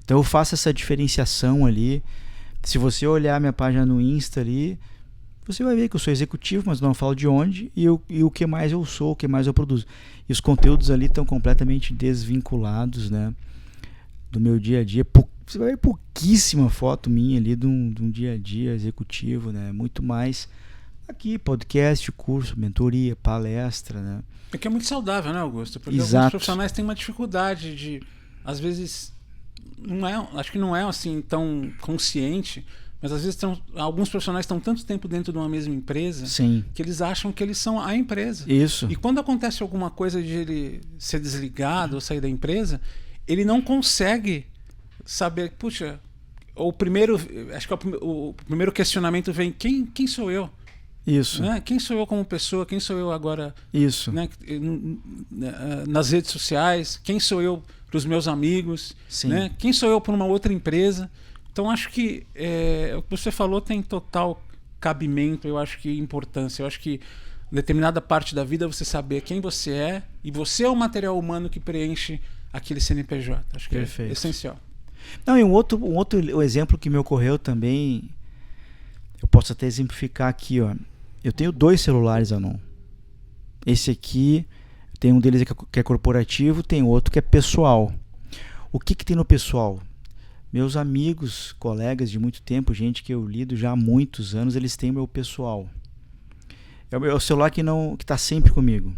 Então eu faço essa diferenciação ali. Se você olhar minha página no Insta ali, você vai ver que eu sou executivo, mas não falo de onde, e o que mais eu sou, o que mais eu produzo. E os conteúdos ali estão completamente desvinculados, né, do meu dia a dia. Você vai ver pouquíssima foto minha ali de um dia a dia executivo, né? Muito mais aqui, podcast, curso, mentoria, palestra, né? É que é muito saudável, né, Augusto? Porque Exato. Alguns profissionais têm uma dificuldade de, às vezes, acho que não é assim tão consciente, mas às vezes alguns profissionais estão tanto tempo dentro de uma mesma empresa, sim, que eles acham que eles são a empresa. Isso. E quando acontece alguma coisa de ele ser desligado ou sair da empresa, ele não consegue saber, puxa, acho que o primeiro questionamento vem, quem sou eu? Isso. Né? Quem sou eu como pessoa? Quem sou eu agora? Isso. Né? Nas redes sociais? Quem sou eu para os meus amigos? Né? Quem sou eu para uma outra empresa? Então acho que o que você falou tem total cabimento, eu acho que importância. Eu acho que determinada parte da vida, você saber quem você é, e você é o material humano que preenche aquele CNPJ. Acho que Perfeito. É essencial. Não, e um outro exemplo que me ocorreu também, eu posso até exemplificar aqui, ó. Eu tenho 2 celulares, Zanon. Esse aqui, tem um deles que é corporativo, tem outro que é pessoal. O que tem no pessoal? Meus amigos, colegas de muito tempo, gente que eu lido já há muitos anos, eles têm o meu pessoal. É o celular que está sempre comigo.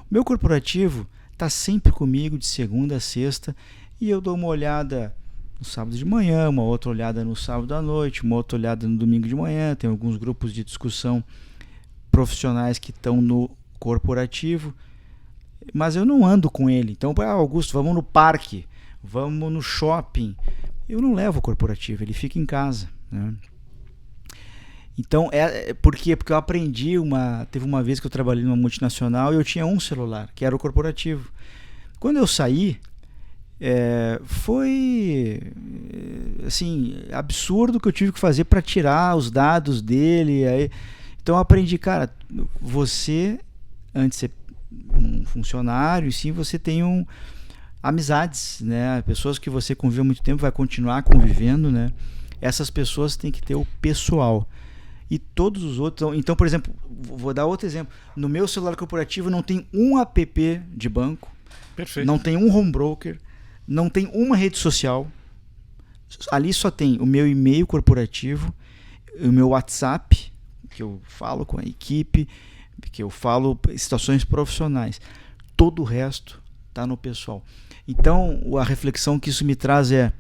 O meu corporativo está sempre comigo de segunda a sexta, e eu dou uma olhada no sábado de manhã, uma outra olhada no sábado à noite, uma outra olhada no domingo de manhã. Tem alguns grupos de discussão profissionais que estão no corporativo, mas eu não ando com ele. Então, Augusto, vamos no parque, vamos no shopping. Eu não levo o corporativo, ele fica em casa, né? Então, por quê? Porque eu aprendi, teve uma vez que eu trabalhei numa multinacional e eu tinha um celular, que era o corporativo. Quando eu saí, foi assim, absurdo que eu tive que fazer para tirar os dados dele. Então eu aprendi, cara, você, antes de ser um funcionário, sim, você tem amizades, né? Pessoas que você convive há muito tempo, vai continuar convivendo, né? Essas pessoas têm que ter o pessoal. E todos os outros... Então, por exemplo, vou dar outro exemplo. No meu celular corporativo não tem um app de banco. Perfeito. Não tem um home broker. Não tem uma rede social. Ali só tem o meu e-mail corporativo, o meu WhatsApp, que eu falo com a equipe, que eu falo situações profissionais. Todo o resto está no pessoal. Então, a reflexão que isso me traz é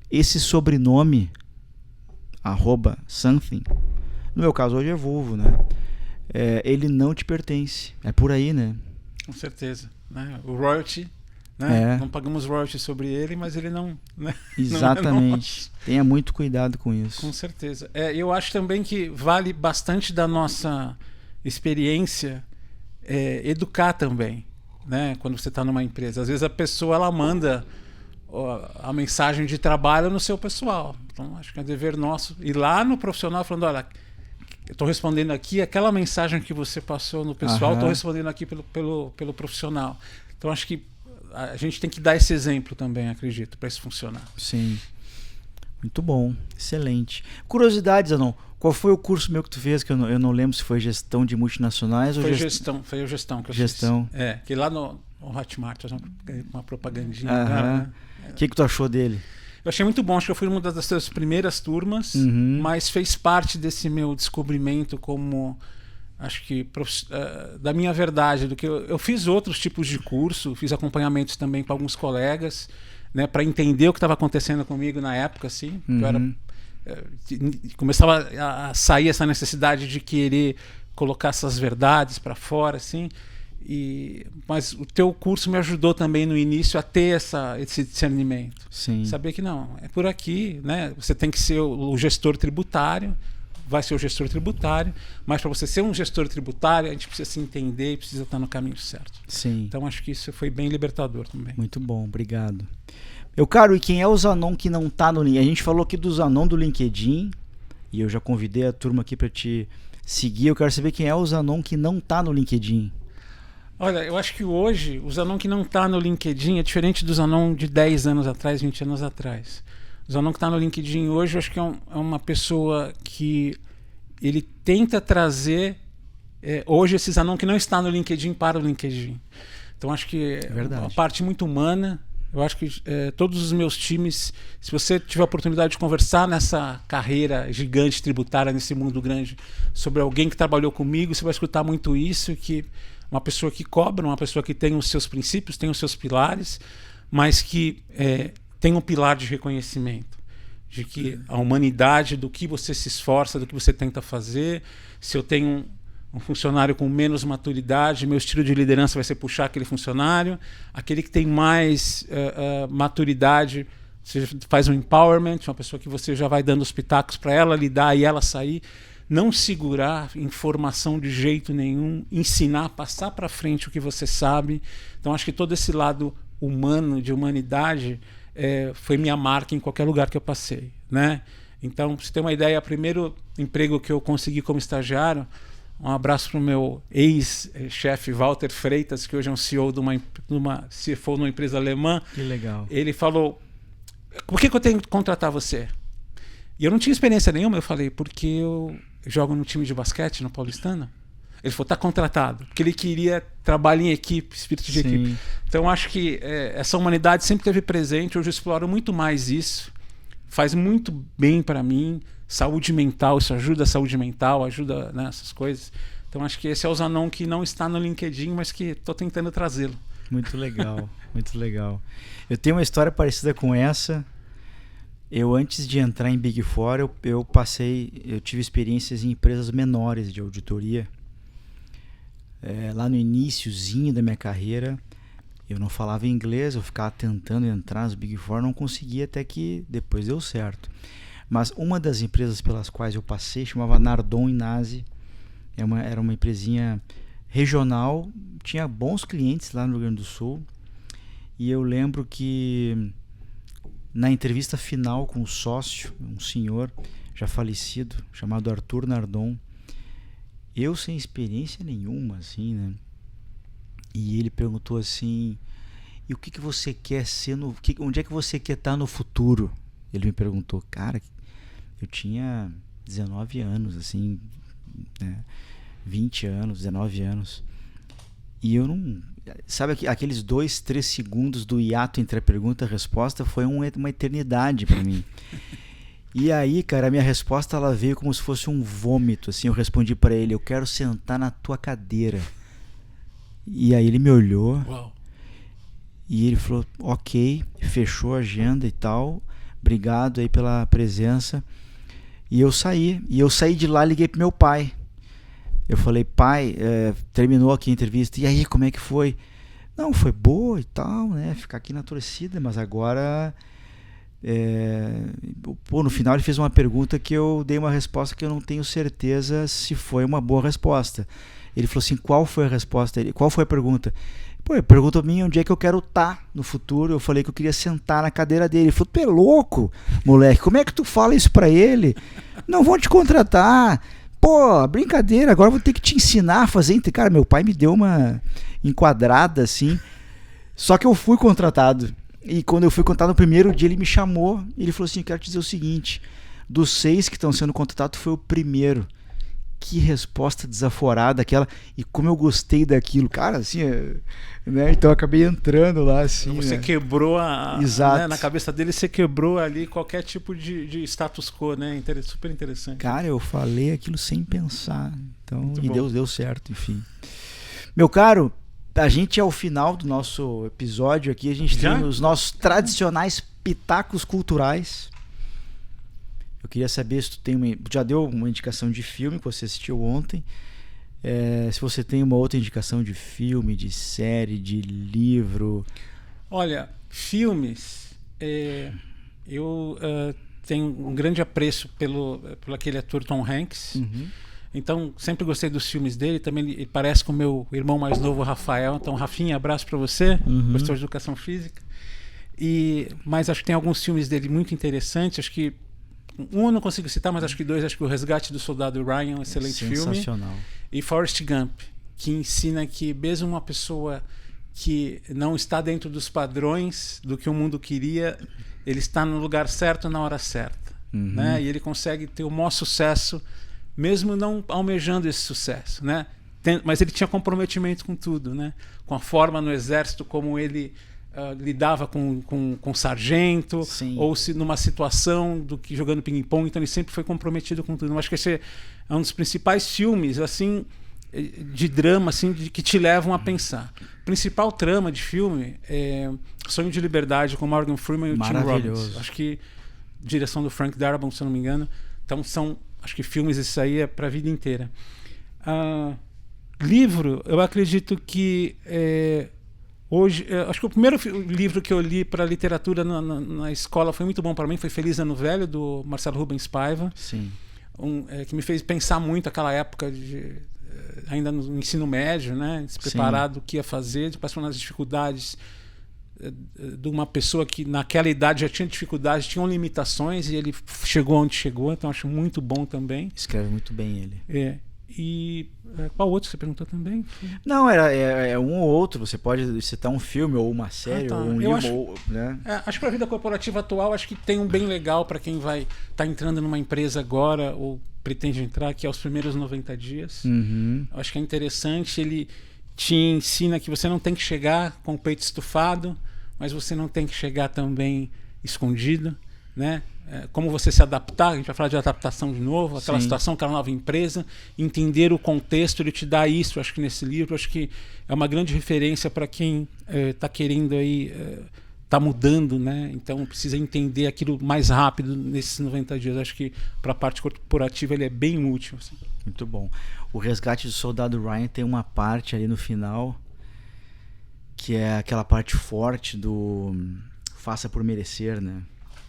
esse sobrenome, @something, no meu caso hoje é Volvo, né? Ele não te pertence. É por aí, né? Com certeza. Né? O royalty, né? Não pagamos royalty sobre ele, mas ele não... Né? Exatamente. Não Tenha muito cuidado com isso. Com certeza. Eu acho também que vale bastante da nossa experiência educar também, né? Quando você está numa empresa. Às vezes a pessoa ela manda a mensagem de trabalho no seu pessoal. Então acho que é dever nosso ir lá no profissional falando, olha, eu estou respondendo aqui aquela mensagem que você passou no pessoal, estou respondendo aqui pelo profissional. Então acho que a gente tem que dar esse exemplo também, acredito, para isso funcionar. Sim. Muito bom. Excelente. Curiosidades, Zanon. Qual foi o curso meu que tu fez? Que eu não lembro se foi gestão de multinacionais ou foi gestão. Foi a gestão que eu fiz. Que lá no Hotmart, uma propagandinha. O que tu achou dele? Eu achei muito bom, acho que eu fui uma das suas primeiras turmas, mas fez parte desse meu descobrimento como, acho que, da minha verdade, do que eu fiz outros tipos de curso, fiz acompanhamentos também com alguns colegas, né, para entender o que estava acontecendo comigo na época, assim, começava a sair essa necessidade de querer colocar essas verdades para fora, assim. Mas o teu curso me ajudou também no início a ter esse discernimento. Sim. Saber que não, é por aqui, né? Você tem que ser o gestor tributário, vai ser o gestor tributário, mas para você ser um gestor tributário, a gente precisa se entender e precisa estar no caminho certo. Sim. Então acho que isso foi bem libertador também. Muito bom, obrigado. Meu caro, e quem é o Zanon que não está no LinkedIn? A gente falou aqui do Zanon do LinkedIn, e eu já convidei a turma aqui para te seguir. Eu quero saber quem é o Zanon que não está no LinkedIn. Olha, eu acho que hoje o Zanon que não está no LinkedIn é diferente do Zanon de 10 anos atrás, 20 anos atrás. O Zanon que está no LinkedIn hoje, eu acho que é uma pessoa que ele tenta trazer hoje esse Zanon que não está no LinkedIn para o LinkedIn. Então acho que é uma parte muito humana. Eu acho que todos os meus times, se você tiver a oportunidade de conversar nessa carreira gigante tributária, nesse mundo grande, sobre alguém que trabalhou comigo, você vai escutar muito isso, que uma pessoa que cobra, uma pessoa que tem os seus princípios, tem os seus pilares, mas que tem um pilar de reconhecimento, de que a humanidade, do que você se esforça, do que você tenta fazer. Se eu tenho um funcionário com menos maturidade, meu estilo de liderança vai ser puxar aquele funcionário. Aquele que tem mais maturidade, você faz um empowerment, uma pessoa que você já vai dando os pitacos para ela lidar e ela sair. Não segurar informação de jeito nenhum, ensinar, passar para frente o que você sabe. Então acho que todo esse lado humano, de humanidade, foi minha marca em qualquer lugar que eu passei, né? Então, pra você ter uma ideia, o primeiro emprego que eu consegui como estagiário, Um abraço para o meu ex-chefe Walter Freitas, que hoje é um CEO de uma CFO numa empresa alemã. Que legal. Ele falou, por que eu tenho que contratar você? E eu não tinha experiência nenhuma. Eu falei, porque eu jogo no time de basquete, no Paulistano. Ele falou, está contratado. Porque ele queria trabalho em equipe, espírito de equipe. Então, acho que essa humanidade sempre esteve presente. Hoje eu exploro muito mais isso. Faz muito bem para mim. Saúde mental, isso ajuda a saúde mental, ajuda, né, essas coisas. Então, acho que esse é o Zanon que não está no LinkedIn, mas que estou tentando trazê-lo. Muito legal, muito legal. Eu tenho uma história parecida com essa. Eu, antes de entrar em Big Four, eu tive experiências em empresas menores de auditoria. Lá no iniciozinho da minha carreira, eu não falava inglês, eu ficava tentando entrar nas Big Four, não conseguia, até que depois deu certo. Mas uma das empresas pelas quais eu passei chamava Nardon Inasi. Era uma empresinha regional, tinha bons clientes lá no Rio Grande do Sul. E eu lembro que na entrevista final com o sócio, um senhor já falecido, chamado Arthur Nardon, eu sem experiência nenhuma, assim, né? E ele perguntou assim, e o que você quer ser onde é que você quer estar no futuro? Ele me perguntou, cara, eu tinha 19 anos, assim, né? 20 anos, 19 anos. E eu não... Sabe aqueles 2, 3 segundos do hiato entre a pergunta e a resposta? Foi uma eternidade para mim. E aí, cara, a minha resposta ela veio como se fosse um vômito, assim. Eu respondi para ele, eu quero sentar na tua cadeira. E aí ele me olhou. Uau. E ele falou, ok, fechou a agenda e tal. Obrigado aí pela presença. E eu saí de lá, liguei pro meu pai. Eu falei, pai, terminou aqui a entrevista, e aí, como é que foi? Não, foi boa e tal, né? Ficar aqui na torcida, mas agora... no final ele fez uma pergunta que eu dei uma resposta que eu não tenho certeza se foi uma boa resposta. Ele falou assim, qual foi a resposta? Qual foi a pergunta? Ele perguntou a mim onde é que eu quero estar no futuro. Eu falei que eu queria sentar na cadeira dele. Ele falou, tu é louco, moleque, como é que tu fala isso pra ele? Não vão te contratar. Pô, brincadeira, agora eu vou ter que te ensinar a fazer. Cara, meu pai me deu uma enquadrada assim. Só que eu fui contratado. E quando eu fui contratado no primeiro dia, ele me chamou. E ele falou assim, quero te dizer o seguinte, dos 6 que estão sendo contratados, foi o primeiro. Que resposta desaforada aquela. E como eu gostei daquilo. Cara, assim, né? Então eu acabei entrando lá, assim. Você, né? Quebrou a... Exato. Né? Na cabeça dele, você quebrou ali qualquer tipo de status quo, né? Super interessante. Cara, eu falei aquilo sem pensar. Então, muito e bom. deu certo, enfim. Meu caro, a gente é ao final do nosso episódio aqui. A gente tem os nossos tradicionais pitacos culturais. Eu queria saber se tu tem já deu uma indicação de filme que você assistiu ontem. Se você tem uma outra indicação de filme, de série, de livro. Olha, filmes. Eu tenho um grande apreço pelo aquele ator Tom Hanks. Uhum. Então, sempre gostei dos filmes dele. Também ele parece com o meu irmão mais novo, Rafael. Então, Rafinha, abraço para você, professor de Educação Física. Mas acho que tem alguns filmes dele muito interessantes. Acho que um eu não consigo citar, mas acho que 2. Acho que O Resgate do Soldado Ryan é um excelente filme. Sensacional. E Forrest Gump, que ensina que mesmo uma pessoa que não está dentro dos padrões do que o mundo queria, ele está no lugar certo na hora certa. Né? E ele consegue ter o maior sucesso, mesmo não almejando esse sucesso. Né? Mas ele tinha comprometimento com tudo, né? Com a forma no exército, como ele... lidava com sargento. Sim. Ou se numa situação do que jogando ping-pong, então ele sempre foi comprometido com tudo. Eu acho que esse é um dos principais filmes assim de drama assim que te levam a pensar. O principal trama de filme é Sonho de Liberdade com Morgan Freeman e o Tim Robbins. Acho que direção do Frank Darabont, se eu não me engano. Então acho que filmes isso aí é para a vida inteira. Livro, eu acredito que hoje, acho que o primeiro livro que eu li para literatura na escola foi muito bom para mim, foi Feliz Ano Velho, do Marcelo Rubens Paiva. Sim. Que me fez pensar muito aquela época, ainda no ensino médio, né? Se preparar do que ia fazer, de passar nas dificuldades de uma pessoa que naquela idade já tinha dificuldades, tinham limitações, e ele chegou onde chegou, então acho muito bom também. Escreve muito bem ele. E qual outro você perguntou também? Não, é um ou outro. Você pode citar um filme ou uma série ou um livro. Né? Acho que para a vida corporativa atual, acho que tem um bem legal para quem vai estar entrando numa empresa agora ou pretende entrar, que é os primeiros 90 dias. Uhum. Acho que é interessante. Ele te ensina que você não tem que chegar com o peito estufado, mas você não tem que chegar também escondido, né? Como você se adaptar, a gente vai falar de adaptação de novo, aquela situação, aquela nova empresa, entender o contexto, ele te dá isso, acho que nesse livro, acho que é uma grande referência para quem está querendo aí, está mudando, né? Então precisa entender aquilo mais rápido nesses 90 dias. Acho que para a parte corporativa ele é bem útil. Assim. Muito bom. O Resgate do Soldado Ryan tem uma parte ali no final, que é aquela parte forte do faça por merecer, né?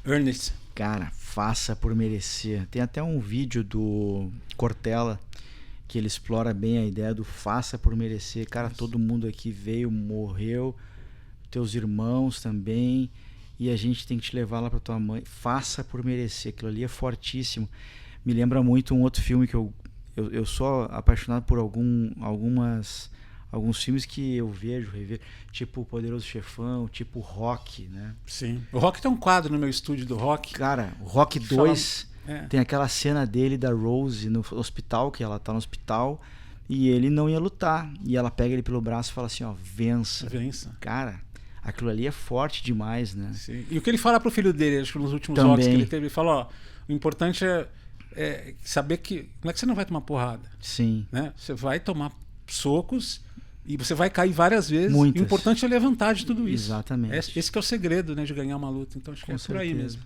Ernest. Cara, faça por merecer. Tem até um vídeo do Cortella que ele explora bem a ideia do faça por merecer. Cara, todo mundo aqui veio, morreu, teus irmãos também, e a gente tem que te levar lá pra tua mãe. Faça por merecer. Aquilo ali é fortíssimo. Me lembra muito um outro filme que eu sou apaixonado por alguns filmes que eu vejo, revejo, tipo O Poderoso Chefão, tipo Rock, né? Sim. O Rock tem um quadro no meu estúdio do Rock. Cara, o Rock 2 tem aquela cena dele da Rose no hospital, que ela tá no hospital e ele não ia lutar. E ela pega ele pelo braço e fala assim, ó, vença. Vença. Cara, aquilo ali é forte demais, né? Sim. E o que ele fala pro filho dele, acho que nos últimos jogos que ele teve, ele fala, ó, o importante é saber que não é que você não vai tomar porrada. Sim. Né? Você vai tomar socos e você vai cair várias vezes. Muitas. O importante é levantar de tudo isso. Exatamente. Esse que é o segredo, né, de ganhar uma luta. Então acho que é por aí mesmo.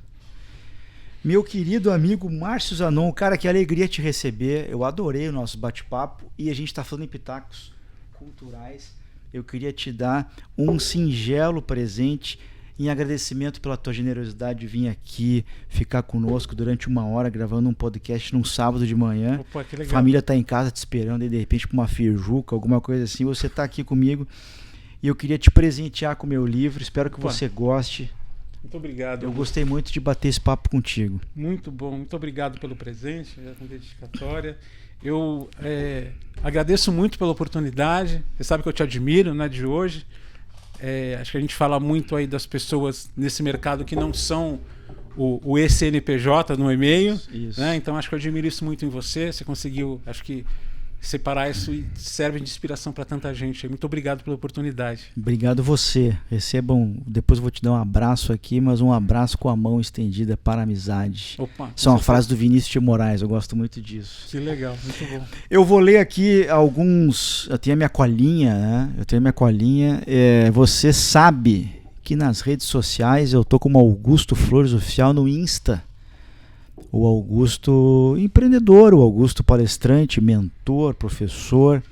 Meu querido amigo Márcio Zanon, cara, que alegria te receber. Eu adorei o nosso bate-papo e a gente está falando em pitacos culturais. Eu queria te dar um singelo presente em agradecimento pela tua generosidade de vir aqui ficar conosco durante 1 hora gravando um podcast num sábado de manhã. Opa, que legal. Família tá em casa te esperando e de repente com uma feijuca, alguma coisa assim, você tá aqui comigo e eu queria te presentear com o meu livro. Espero que você goste. Muito obrigado. Eu gostei muito de bater esse papo contigo. Muito bom, muito obrigado pelo presente, com dedicatória. Eu agradeço muito pela oportunidade. Você sabe que eu te admiro, né, de hoje. Acho que a gente fala muito aí das pessoas nesse mercado que não são o ex-CNPJ no e-mail. Né? Então acho que eu admiro isso muito em você. Você conseguiu, acho que, separar isso e serve de inspiração para tanta gente. Muito obrigado pela oportunidade. Obrigado você. Recebam, depois eu vou te dar um abraço aqui, mas um abraço com a mão estendida para a amizade. Opa, isso é uma frase do Vinícius de Moraes, eu gosto muito disso. Que legal, muito bom. Eu vou ler aqui alguns, eu tenho a minha colinha, né? Você sabe que nas redes sociais eu tô como Augusto Flores Oficial no Insta. O Augusto empreendedor, o Augusto palestrante, mentor, professor,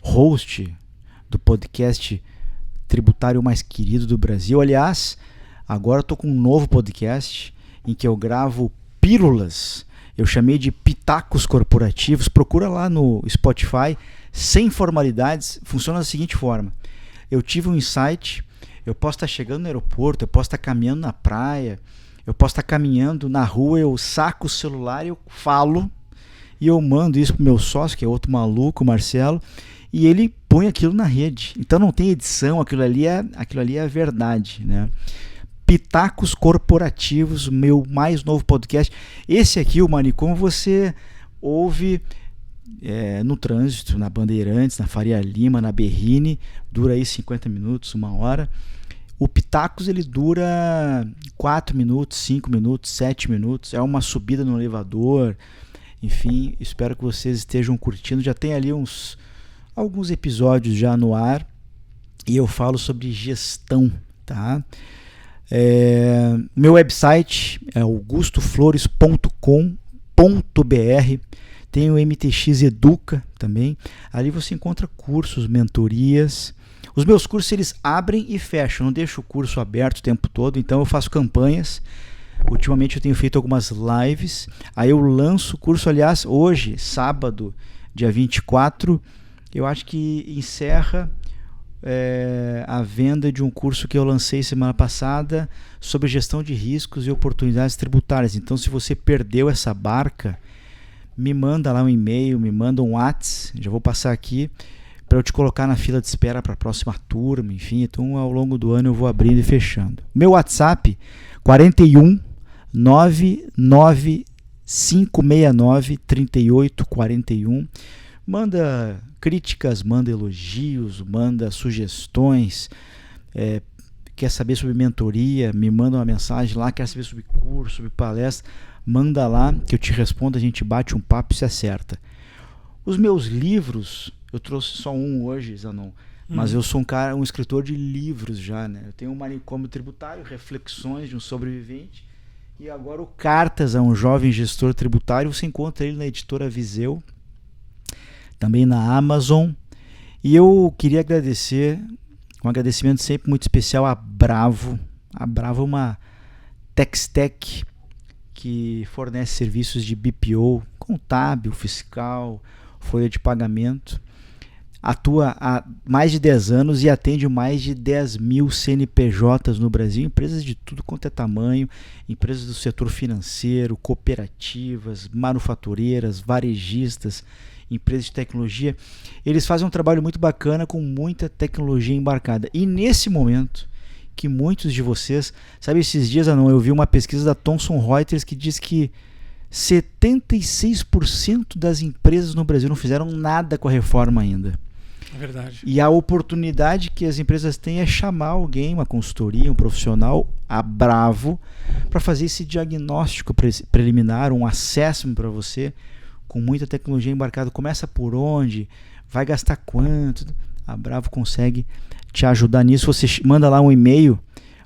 host do podcast tributário mais querido do Brasil. Aliás, agora eu tô com um novo podcast em que eu gravo pílulas. Eu chamei de Pitacos Corporativos. Procura lá no Spotify, sem formalidades. Funciona da seguinte forma. Eu tive um insight, eu posso estar chegando no aeroporto, eu posso estar caminhando na praia, eu posso estar caminhando na rua, eu saco o celular, eu falo e eu mando isso pro meu sócio, que é outro maluco, o Marcelo, e ele põe aquilo na rede. Então não tem edição, aquilo ali é a verdade, né? Pitacos Corporativos, meu mais novo podcast. Esse aqui, o Manicom, você ouve no trânsito, na Bandeirantes, na Faria Lima, na Berrine, dura aí 50 minutos, 1 hora. O Pitacos ele dura 4 minutos, 5 minutos, 7 minutos. É uma subida no elevador. Enfim, espero que vocês estejam curtindo. Já tem ali alguns episódios já no ar. E eu falo sobre gestão, tá? Meu website é augustoflores.com.br. Tem o MTX Educa também. Ali você encontra cursos, mentorias. Os meus cursos eles abrem e fecham, não deixo o curso aberto o tempo todo, então eu faço campanhas. Ultimamente eu tenho feito algumas lives, aí eu lanço o curso, aliás, hoje, sábado, dia 24, eu acho que encerra a venda de um curso que eu lancei semana passada sobre gestão de riscos e oportunidades tributárias. Então, se você perdeu essa barca, me manda lá um e-mail, me manda um WhatsApp, já vou passar aqui, para eu te colocar na fila de espera para a próxima turma, enfim. Então, ao longo do ano eu vou abrindo e fechando. Meu WhatsApp, 41 99569 3841. Manda críticas, manda elogios, manda sugestões, quer saber sobre mentoria, me manda uma mensagem lá, quer saber sobre curso, sobre palestra, manda lá que eu te respondo, a gente bate um papo e se acerta. Os meus livros, eu trouxe só um hoje, Zanon, mas eu sou um escritor de livros já, né? Eu tenho um Manicômio Tributário, Reflexões de um Sobrevivente, e agora o Cartas a um Jovem Gestor Tributário. Você encontra ele na editora Viseu, também na Amazon. E eu queria agradecer, um agradecimento sempre muito especial à Bravo. A Bravo é uma Tex-Tech que fornece serviços de BPO, contábil, fiscal, folha de pagamento. Atua há mais de 10 anos e atende mais de 10 mil CNPJs no Brasil, empresas de tudo quanto é tamanho, empresas do setor financeiro, cooperativas, manufatureiras, varejistas, empresas de tecnologia. Eles fazem um trabalho muito bacana com muita tecnologia embarcada. E nesse momento que muitos de vocês, sabe, esses dias eu vi uma pesquisa da Thomson Reuters que diz que 76% das empresas no Brasil não fizeram nada com a reforma ainda. É verdade. E a oportunidade que as empresas têm é chamar alguém, uma consultoria, um profissional, a Bravo, para fazer esse diagnóstico preliminar, um assessment para você, com muita tecnologia embarcada. Começa por onde? Vai gastar quanto? A Bravo consegue te ajudar nisso. Você manda lá um e-mail,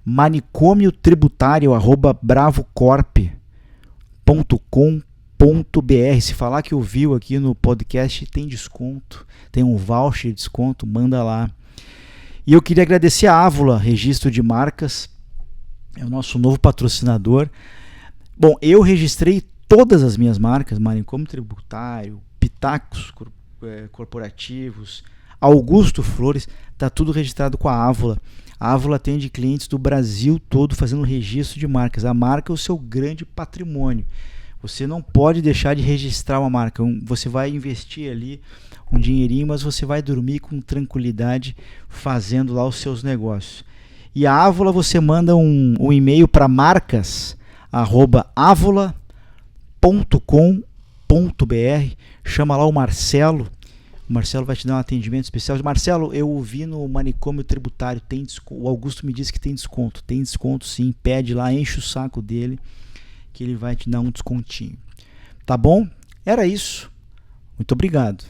manicomiotributário@bravocorp.com.br. Se falar que ouviu aqui no podcast, tem desconto, tem um voucher de desconto, manda lá. E eu queria agradecer a Ávula Registro de Marcas, é o nosso novo patrocinador. Bom, eu registrei todas as minhas marcas, Manicômio Tributário, Pitacos Corporativos, Augusto Flores, está tudo registrado com a Ávula. A Ávula atende clientes do Brasil todo fazendo registro de marcas. A marca é o seu grande patrimônio. Você não pode deixar de registrar uma marca. Você vai investir ali um dinheirinho, mas você vai dormir com tranquilidade fazendo lá os seus negócios. E a Ávula, você manda um e-mail para marcas@avola.com.br, chama lá o Marcelo. O Marcelo vai te dar um atendimento especial. Marcelo, eu ouvi no Manicômio Tributário, o Augusto me disse que tem desconto. Tem desconto sim, pede lá, enche o saco dele, que ele vai te dar um descontinho. Tá bom? Era isso. Muito obrigado.